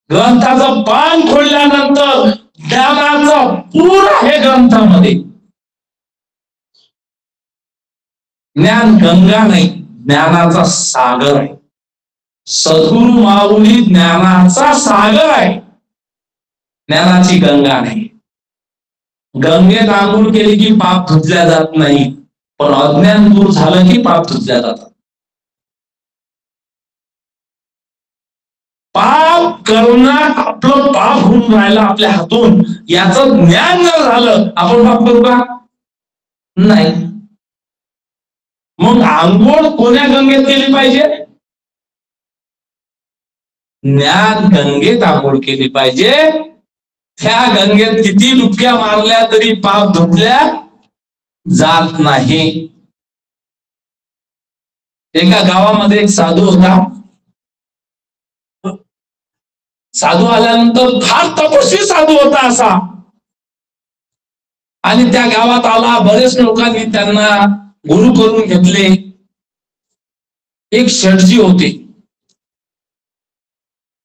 ग्रंथाचं पान खोडल्यानंतर ज्ञानाचा पूर आहे ग्रंथामध्ये. ज्ञान गंगा नाही, ज्ञानाचा सागर आहे. सद्गुरु माऊली ज्ञानाचा सागर आहे, ज्ञानाची गंगा नाही. गंगेत आंघोळ केली की पाप धुतल्या जात नाही, पण अज्ञान दूर झालं की पाप धुतल्या जातात. पाप करणं आपलं पाप होऊन राहिलं आपल्या हातून, याचं ज्ञान जर झालं आपण पाप करू का? नाही. मग आंघोळ कोण्या गंगेत केली पाहिजे? ज्ञान गंगेत आंघोळ केली पाहिजे. त्या गंगेत किती डुबक्या मारल्या तरी पाप धुतल्या जात नाही. एका गावामध्ये एक साधू होता. साधू आल्यानंतर फार तपस्वी साधू होता असा, आणि त्या गावात आला. बरेच लोकांनी त्यांना गुरु करून घेतले. एक शेठजी होते.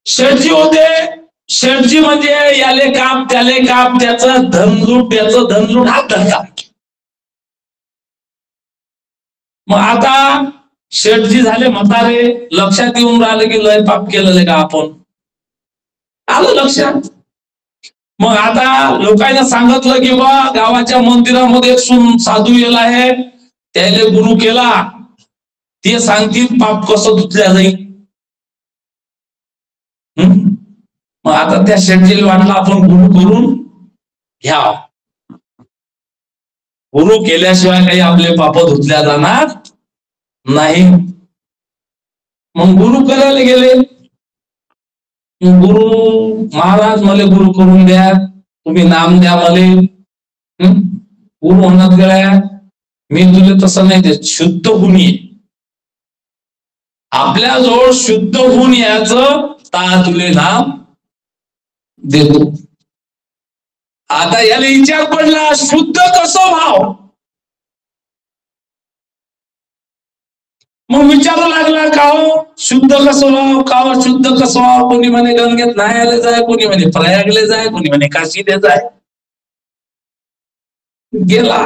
शेठजी म्हणजे याले काम त्याले काम, त्याचं धनलूट हात धरला. मग आता शेठजी झाले म्हातारे. लक्षात येऊन राहिले की लय पाप केलेले का आपण, आलं लक्षात. मग आता लोकांना सांगितलं की बा गावाच्या मंदिरामध्ये एक साधू येला आहे, त्याला गुरु केला, ते सांगतील पाप कसं धुतल्या जाईल. मग आता त्या शेठजीला वाटलं आपण गुरु करून घ्या. गुरु केल्याशिवाय काही आपले पाप धुतल्या जाणार नाही. मग गुरु करायला गेले. गुरु महाराज मला गुरु करून द्या, तुम्ही नाम द्या मले. गुरु म्हणत गेल्या मी तुले तसं नाही देत, शुद्ध होऊन ये. आपल्या जवळ शुद्ध होऊन याचं ता तुले नाम देतो. आता याला विचार पडला शुद्ध कसं व्हाव. मग विचारू लागला का हो शुद्ध कसं व्हाव, का शुद्ध कसं व्हाव. कोणी म्हणे गंगेत न्हायला जाय, कोणी म्हणे प्रयागले जाय, कोणी म्हणे काशीले जाय. गेला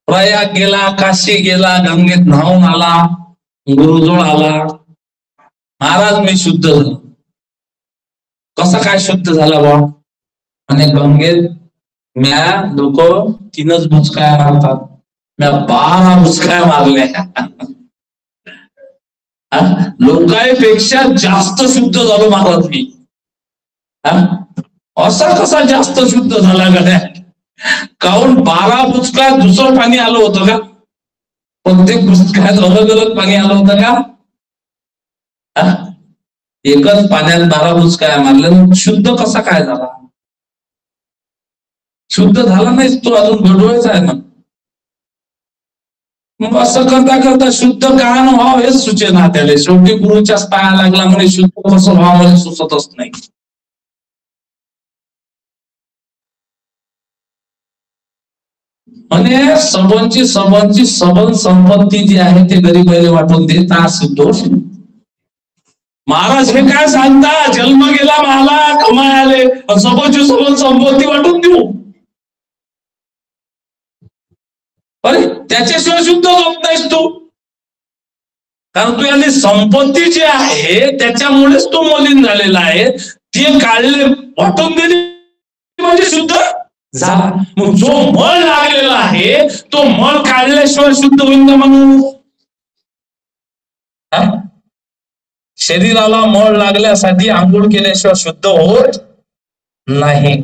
प्रयाग गेला, काशी गेला, गंगेत न्हावून आला, गुरुजवळ आला. महाराज मी शुद्ध झालो. कसं काय शुद्ध झाला बा? आणि गंगेत म्या लोक 3च बुचकाया मारतात, म्या 12 बुचकाया मारल्या. लोकांपेक्षा जास्त शुद्ध झालो महाराज मी. असा कसा जास्त शुद्ध झाला गड्या? काहून 12 बुचकात दुसरं पाणी आलं होतं का? प्रत्येक बुचकात अलग अलग पाणी आलं होतं का? एकच पाण्यात 12 बुचका मारलं, शुद्ध कसा काय झाला? शुद्ध झाला नाही तो, अजून घडवायचा आहे ना. मग असं करता करता शुद्ध का न व्हावं हेच सुचेना त्याला. शेवटी गुरुच्याच पाया लागला म्हणे शुद्ध कसं व्हावं मला सुचतच नाही. म्हणे सबंची सबन संपत्ती जी आहे ते गरीबाईला वाटून दे, ता सिद्धोष. महाराज हे काय सांगता? जन्म गेला मला कमाय आले, सबंची सबन संपत्ती वाटून देऊ? अरे त्याच्याशिवाय शुद्ध होत नाहीस तू. कारण तू याने संपत्ती जी आहे त्याच्यामुळेच तो मलिन झालेला आहे. ते काढले वाटून दिली म्हणजे शुद्ध झाला. मग जो मळ लागलेला आहे तो मळ काढल्याशिवाय शुद्ध होईल का म्हणून? शरीराला मळ लागल्यासाठी आंघोळ केल्याशिवाय शुद्ध होत नाही.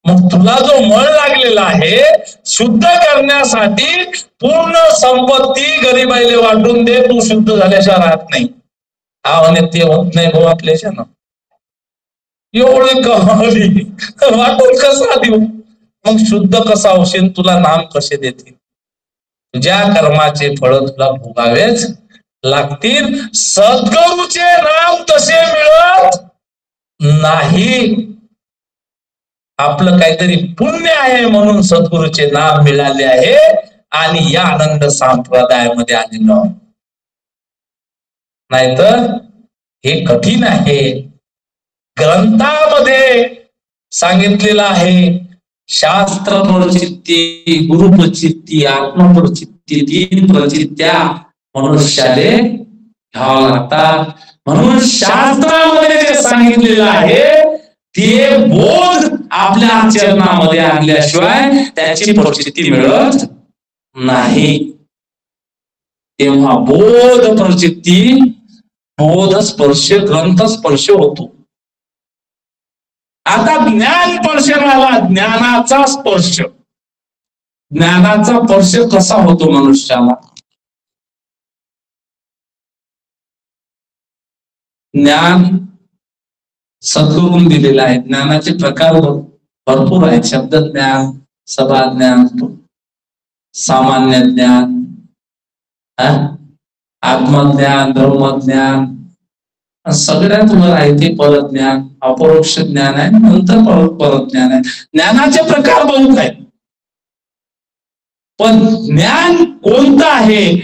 मग तुला जो मळ लागलेला आहे शुद्ध करण्यासाठी पूर्ण संपत्ती गरीबाईले वाटून दे, तू शुद्ध झाल्याशिवाय राहत नाही. म्हणे ते होत नाही भाऊ आपल्याच्यानं. एवढे कमाली वाटून कसा देऊ? मग शुद्ध कसा होशील? तुला नाम कसे देतील? तुझ्या कर्माचे फळ तुला भोगावेच लागतील. सद्गुरूचे नाम तसे मिळत नाही. आपलं काहीतरी पुण्य आहे म्हणून सद्गुरूचे नाम मिळाले आहे आणि या आनंद संप्रदायामध्ये आलेलो. नाहीतर हे कठीण आहे. ग्रंथामध्ये सांगितलेलं आहे शास्त्र प्रचित्ती, गुरु प्रचित्ती, आत्म प्रचित्ती, 3 प्रचित्त्या मनुष्याले घ्यावं लागतात. म्हणून शास्त्रामध्ये जे सांगितलेलं आहे ते बोध आपल्या आचरणामध्ये आणल्याशिवाय त्याची प्रचित्ती मिळत नाही. तेव्हा बोध प्रचित्ती, बोध स्पर्श, ग्रंथ स्पर्श होतो. आता ज्ञान स्पर्श झाला, ज्ञानाचा स्पर्श. ज्ञानाचा स्पर्श कसा होतो मनुष्याला? ज्ञान सद्गुरून दिलेला आहे. ज्ञानाचे प्रकार भरपूर आहेत. शब्द ज्ञान, सभा ज्ञान, सामान्य ज्ञान, आत्मज्ञान, ब्रह्मज्ञान, सगळ्यात वर आहे ते परज्ञान. अपरोक्ष ज्ञान आहे, नंतर परज्ञान आहे. ज्ञानाचे प्रकार बहुत आहेत. पण ज्ञान कोणतं आहे?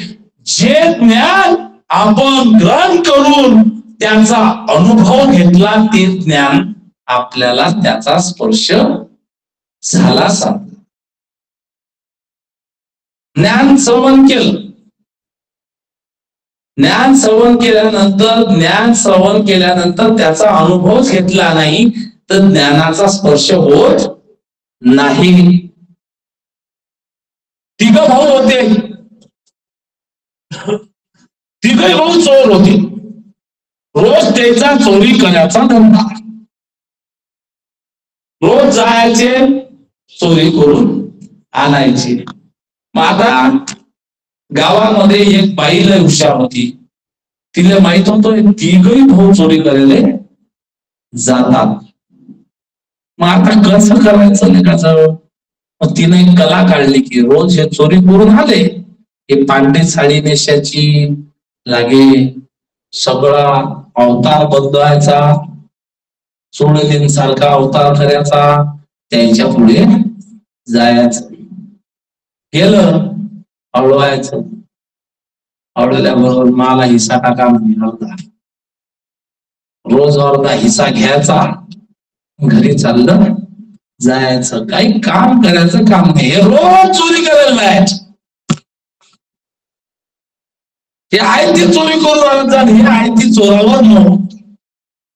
जे ज्ञान आपण ग्रहण करून त्याचा अनुभव घेतला ते ज्ञान आपल्याला त्याचा स्पर्श झाला. ज्ञान श्रवण केलं, ज्ञान श्रवण केल्यानंतर त्याचा अनुभव घेतला नाही तर ज्ञानाचा स्पर्श होत नाही. 3 भाऊ होते, 3 भाऊ चोर होते. रोज त्याचा चोरी करायचा धंदा. रोज जायचे, चोरी करून आणायचे. मग आता गावामध्ये एक बाई लय हुशार होती. तिला माहित होतं 3 भाऊ चोरी करायला जातात. मग आता कसं करायचं लेखाचं? मग तिने एक कला काढली की रोज हे चोरी करून आले, हे पांढरी साडी नेशाची लागे, सगळा अवतार बदलायचा, सोडलींसारखा अवतार करायचा, त्यांच्या पुढे जायचं. गेलं अडवायचं, अडवल्याबरोबर मला हिस्सा टाका म्हणजे अर्धा. रोज अर्धा हिस्सा घ्यायचा, घरी चाललं जायचं. काही काम करायचं काम नाही, हे रोज चोरी करायला जायचं. हे आहे ते चोरी करून आणत जा, हे आहे ती चोरावर मग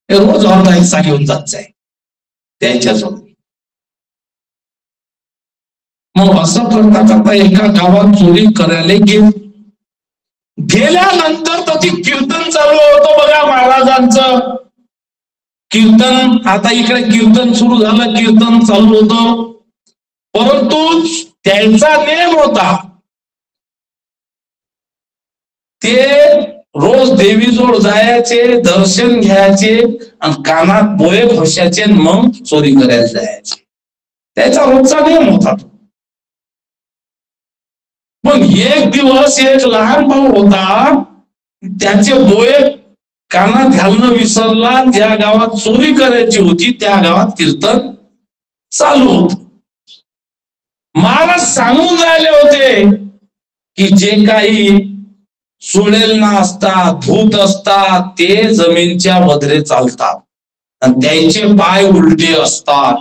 हे रोज अर्धा हिस्सा घेऊन जात जाय त्यांच्याजवळ. मग असं करता करता एका गावात चोरी करायला गेल्यानंतर तर ती कीर्तन चालू होतं बघा महाराजांचं. कीर्तन, आता इकडे कीर्तन सुरू झालं, कीर्तन चालू होतं, परंतु त्यांचा नेम होता ते रोज देवीजवळ जायचे, दर्शन घ्यायचे आणि कानात बोळे घोषायचे, मग चोरी करायला जायचे. त्याचा रोजचा नियम होता. मग एक दिवस एक लहान भाऊ होता, त्याचे बोळे कानात घालणं विसरला. ज्या गावात चोरी करायची होती त्या गावात कीर्तन चालू होत. महाराज सांगून राहिले होते की जे काही सुळेलना असतात, भूत असतात, ते जमीनच्या वदरे चालतात आणि त्यांचे पाय उलटे असतात.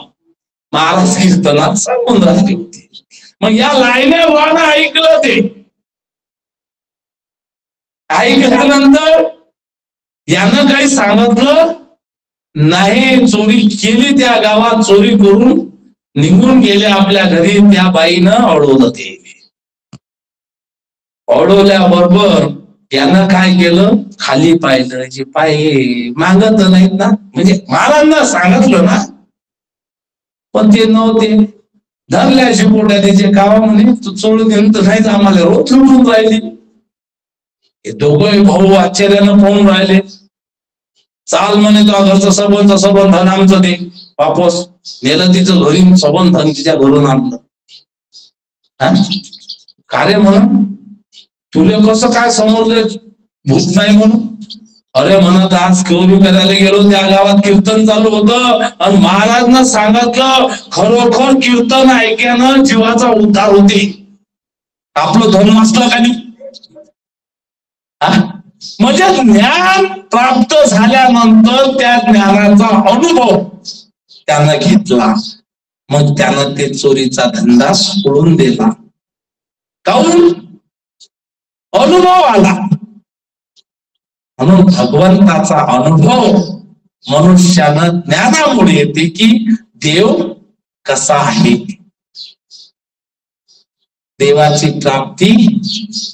महाराज कीर्तनात सांगून राहिले होते. मग या लाईने वाण ऐकलं. ते ऐकल्यानंतर यानं काही सांगितलं नाही. चोरी केली, त्या गावात चोरी करून निघून गेले आपल्या घरी. त्या बाईनं अडवलं. ते अडवल्याबरोबर यानं काय केलं, खाली पाहिलं. जे पाय मागत नाहीत ना, म्हणजे महाराजांना सांगितलं ना, पण ते नव्हते. धरल्या शिपोट्या त्याचे गावा म्हणे, तू चोरून घेऊन तर नाहीच, आम्हाला रोज लुटून राहिली. हे दोघे भाऊ आश्चर्यानं पाहून राहिले. चाल म्हणे, तो घरचं सबन धन आमचं दे वापस. नेलं तिचं घरी, सबन धन तिच्या घरून आणलं. का रे म्हणून तुले कसं काय समजलं भूत नाही म्हणून? अरे म्हणत, आज चोरी करायला गेलो, त्या गावात कीर्तन चालू होतं आणि महाराजनं सांगितलं खरोखर कीर्तन ऐक्यानं जीवाचा उद्धार होते. आपलं धन वाचलं का नाही? म्हणजे ज्ञान प्राप्त झाल्यानंतर त्या ज्ञानाचा अनुभव त्यानं घेतला. मग त्यानं ते चोरीचा धंदा सोडून दिला. काहून? अनुभव आला. म्हणून भगवंताचा अनुभव मनुष्यानं ज्ञानामुळे येते की देव कसा आहे, देवाची प्राप्ती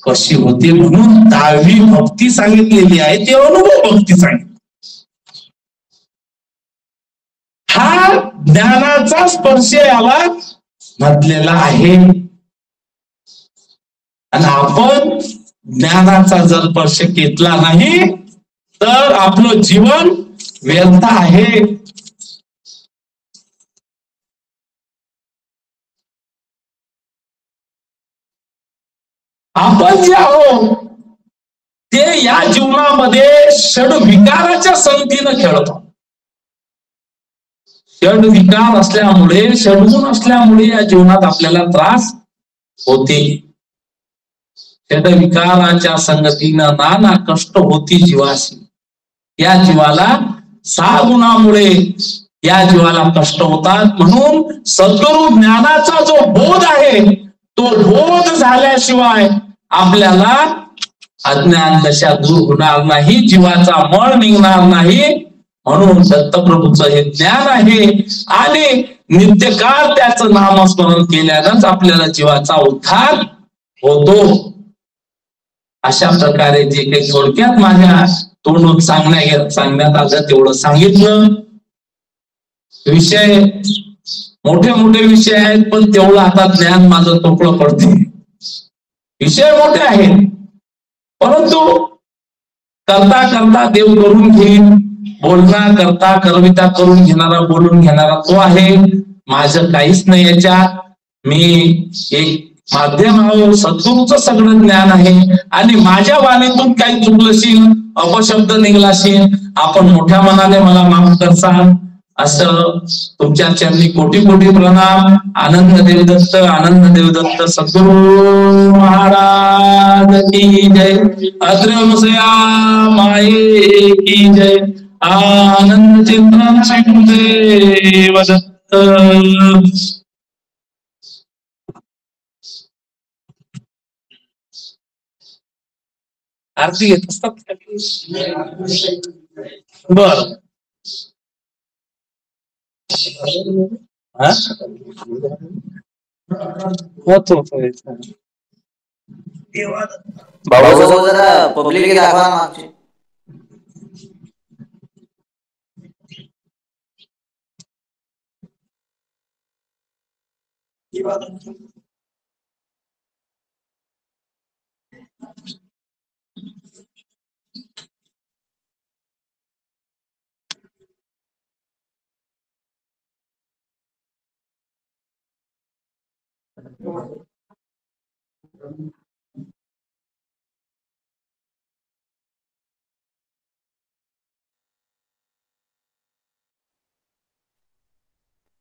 कशी होते. म्हणून 10वी भक्ती सांगितलेली आहे, ते अनुभव भक्ती सांगितली. हा ज्ञानाचा स्पर्श याला म्हटलेला आहे. आणि आपण ज्ञानाचा जर स्पर्श घेतला नाही तर आपलं जीवन व्यर्थ आहे. आपण जे आहोत ते या जीवनामध्ये षडविकाराच्या संगतीनं खेळतो. षडविकार असल्यामुळे, षडगुण असल्यामुळे या जीवनात आपल्याला त्रास होते. षडविकाराच्या संगतीनं नाना कष्ट होती जीवाशी. या जीवाला 6 गुणामुळे या जीवाला कष्ट होतात. म्हणून सद्गुरु ज्ञानाचा जो बोध आहे तो बोध झाल्याशिवाय आपल्याला अज्ञान दशा दूर होणार नाही, जीवाचा मळ निघणार नाही. म्हणून दत्तप्रभूचं हे ज्ञान आहे आणि नित्यकाळ त्याचं नामस्मरण केल्यानंच आपल्याला जीवाचा उद्धार होतो. अशा प्रकारे जे काही थोडक्यात माझ्या तोंडून सांगण्यात आलं तेवढं सांगितलं. विषय मोठे मोठे विषय आहेत, पण तेवढं आता ज्ञान माझं तोकळं पडते. विषय मोठे आहेत, परंतु करता करता देव करून घेईल. बोलणं करता करविता करून घेणारा, बोलून घेणारा तो आहे. माझं काहीच नाही याच्यात. मी एक माध्यम आहे. सद्गुरूचं सगळं ज्ञान आहे आणि माझ्या वाणीतून काही चुकलशील, अपशब्द निघलाशील, आपण मोठ्या मनाने मला माफ करसाल असं तुमच्या चरणी कोटी कोटी प्रणाम. आनंद देवदत्त, आनंद देवदत्त सद्गुरु महाराज की जय. अद्रमसया माये की जय. आनंद चिंतन देवदत्त. आरती घेत असतात. बर, भाऊ जरा पब्लिक दाखवा मागचे.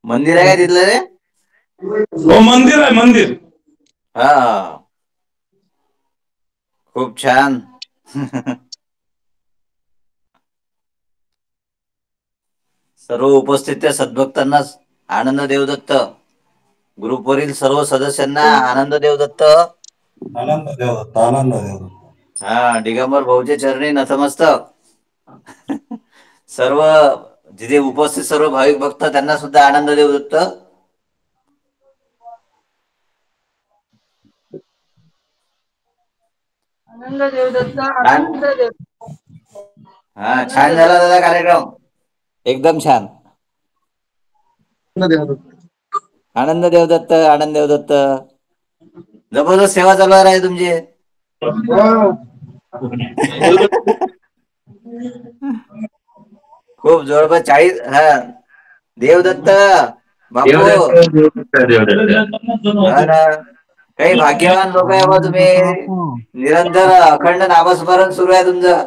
मंदिर आहे का तिथलं रे? हो मंदिर आहे मंदिर. हा खूप छान. सर्व उपस्थित सद्भक्तांना आनंद देवदत्त. ग्रुपवरील सर्व सदस्यांना आनंद देवदत्त. आनंद देवदत्त, आनंद देवदत्त. हा दिगंबर भाऊचे चरणी नतमस्तक. सर्व जिथे उपस्थित सर्व भाविक भक्त त्यांना सुद्धा आनंद देवदत्त. आनंद देवदत्त, आनंद देवदत्त. हा छान झाला दादा कार्यक्रम, एकदम छान. आनंद देवदत्त, आनंद देवदत्त. जबरदस्त सेवा चालू आहे तुमची. खूप जवळपास 40. हा देवदत्त बापू. काही भाग्यवान लोक आहे बा तुम्ही. निरंतर अखंड नामस्मरण सुरू आहे तुमचं.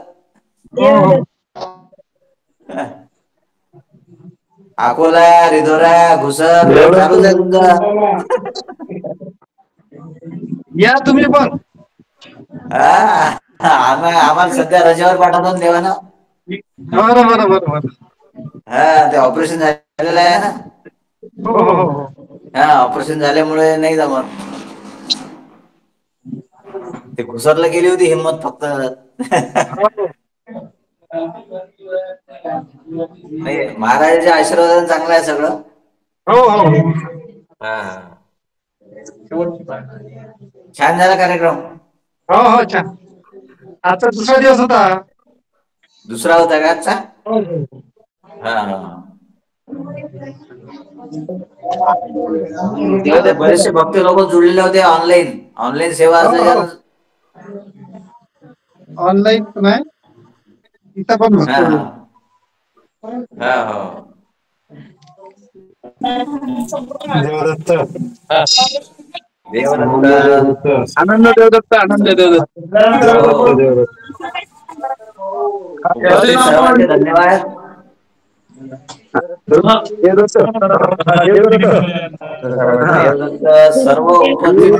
अकोला, रिधोरा, घुसर चालूच आहे तुमचं. या तुम्ही पण. आम्हाला सध्या रजेवर पाठवून देवा ना. बरं बरं बरं बरं. हा ते ऑपरेशन झालेलं आहे ना. हो. हा ऑपरेशन झाल्यामुळे नाही जमत. ते घुसरला गेली होती हिंमत फक्त. नाही महाराजाच्या आशीर्वादाने चांगलं आहे सगळं. हो. हा छान झाला कार्यक्रम. हो छान. आजचा दुसरा दिवस होता. दुसरा होता का आजचा? हा. तेव्हा बरेचसे भक्त लोक जुळलेले होते ऑनलाईन सेवा असल्याच्या. ऑनलाईन नाही इथं पण हो. देवदत्त. देवदत्त, आनंद देवदत्त, आनंद देवदत्त. उपस्थित सर्वांचे धन्यवाद. देवदत्त सर्व उपस्थित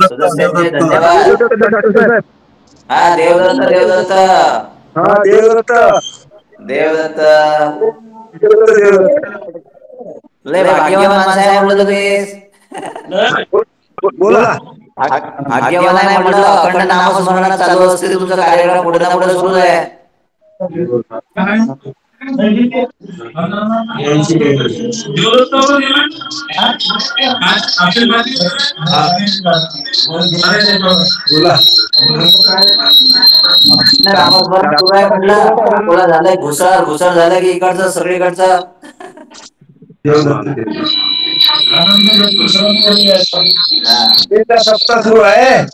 सदस्यांचे धन्यवाद. हा देवदत्त देवदत्त देवदत्त. लय भाग्यवान माणसं आहे म्हटलं तुम्ही. बोला. भाग्यवान आहे म्हटलं. अखंड नामस्मरण चालू असते तुमचा कार्यक्रम पुढे ना पुढे सुरू आहे. नामस्मरण सुरू आहे म्हटलं. अकोला झालंय, घुसर झालं की इकडचं सगळीकडचं. सप्ताह सुरू आहे.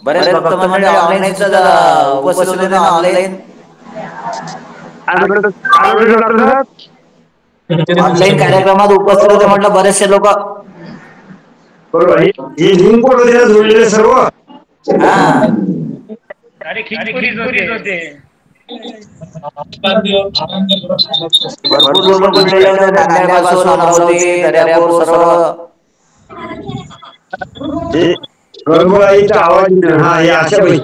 बरेच भक्त मंडळी ऑनलाईन सुद्धा उपस्थित होते ना. ऑनलाईन कार्यक्रमात उपस्थित होते म्हटलं बरेचसे लोक. बरोबर. ही लिंक वगैरे जोडलेले सर्व. हा भरपूर लोक जुळलेले होते. नांदेडपासून अमरावती, दर्यापूर सर्व. गंगूबाईचा आवाज. हा हे आशाबाई.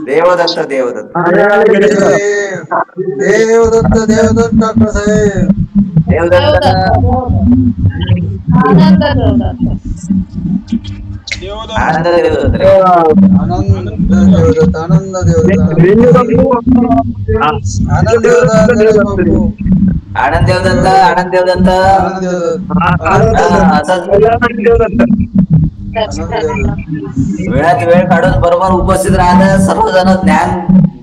देवदत्त देवदत्त देवदत्त देवदत्त डॉक्टर साहेब. देवदत्त आनंद देवदत्त. आनंद देवदत्त. आनंद देवदत्त, आनंद देवदत्त, आनंद देवदत्त, गणेश बापू. आनंद देवदत्त, आनंद देवदत्त. आनंद देवदत्त. असंच आनंद देवदत्त. वेळात वेळ काढून बरोबर उपस्थित राहतात, सर्वजण ज्ञान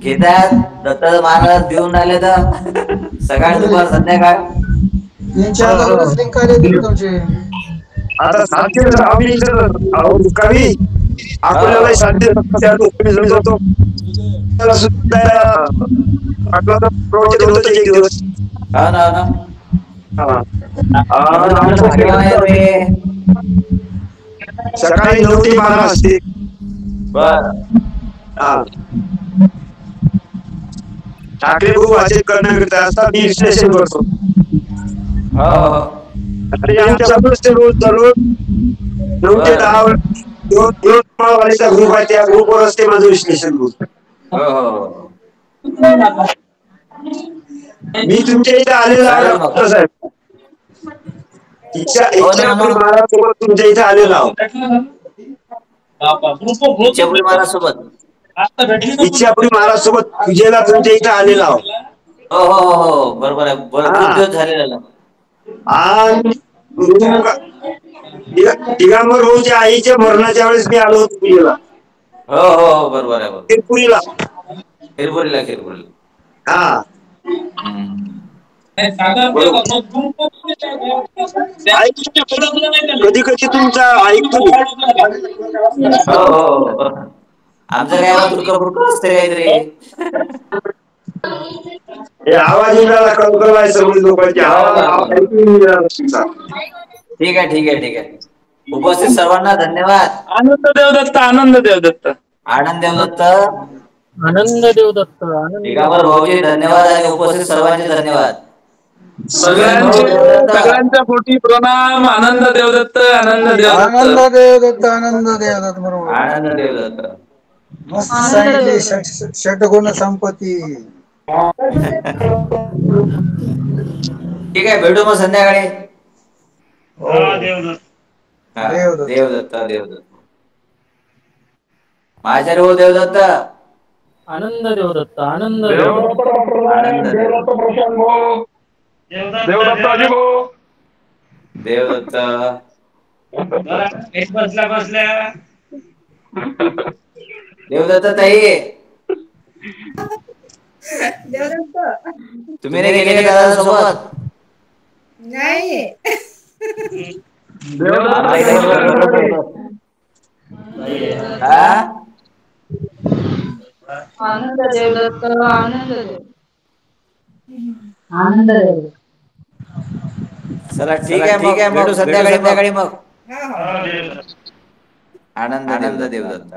घेतात, दत्त महाराज देऊन राहिले तर सकाळ दुपार संध्याकाळ 3-4 दिवस लिंक आले तुमचे. आता साध्य आम्ही कवी आपल्याला साध्य जातो त्याला सुद्धा आपला प्रवचन होतं एक दिवस. हो ना, हो ना. हा. भाग्यवान आहे रे. सकाळी 9 ते 12 असते. बर. हा. ठाकरे भाऊ वाचन करण्याकरिता असतात, मी विश्लेषण करतो. हो हो. आणि आमच्या रोज दररोज 9 ते 10 वालेचा ग्रुप आहे, त्या ग्रुपवर असते माझं विश्लेषण ग्रुप. हो हो. मी तुमच्या इथे आलेला आहे डॉक्टर साहेब. इच्छापुरी महाराज सोबत तुमच्या इथे आलेला आहोत. इच्छापुरी महाराज सोबत. इच्छापुरी महाराज सोबत पूजेला तुमच्या इथे आलेला आहोत. हो हो हो, बरोबर आहे. खूप दिवस झालेला. आणि दिगंबर भाऊच्या आईच्या मरणाच्या वेळेस मी आलो होतो पूजेला. हो हो हो, बरोबर आहे. खिरपुरीला. खिरपुरीला. हा. कधी कधी तुमचा ऐकतो. हो हो, आमचं काय तुर्क असते काहीतरी. आवाज येणारा कळकळ आहे सर्व लोकांची. ठीक आहे. उपस्थित सर्वांना धन्यवाद. आनंद देवदत्त, आनंद देवदत्त. आनंद देवदत्त, आनंद देवदत्त. दिगंबर भाऊजी धन्यवाद आणि उपस्थित सर्वांचे धन्यवाद. सगळ्यांच्या पोटी प्रणाम. आनंद देवदत्त, आनंद आनंद देवदत्त. देवदत्त. आनंद देवदत्त. बरोबर. आनंद देवदत्त. मस्त सांगितले. षटगुण संपत्ती. ठीक आहे, भेटू मग संध्याकाळी. देवदत्त. माझ्या हो देवदत्त. आनंद देवदत्त. आनंद देवदत्त. देवदत्त ताई. तुम्ही नाही गेले का दादा सोबत? नाही. आनंद देवदत्त. आनंद देवदत्त. चला ठीक आहे, भेटू संध्याकाळी मग. आनंद देवदत्त.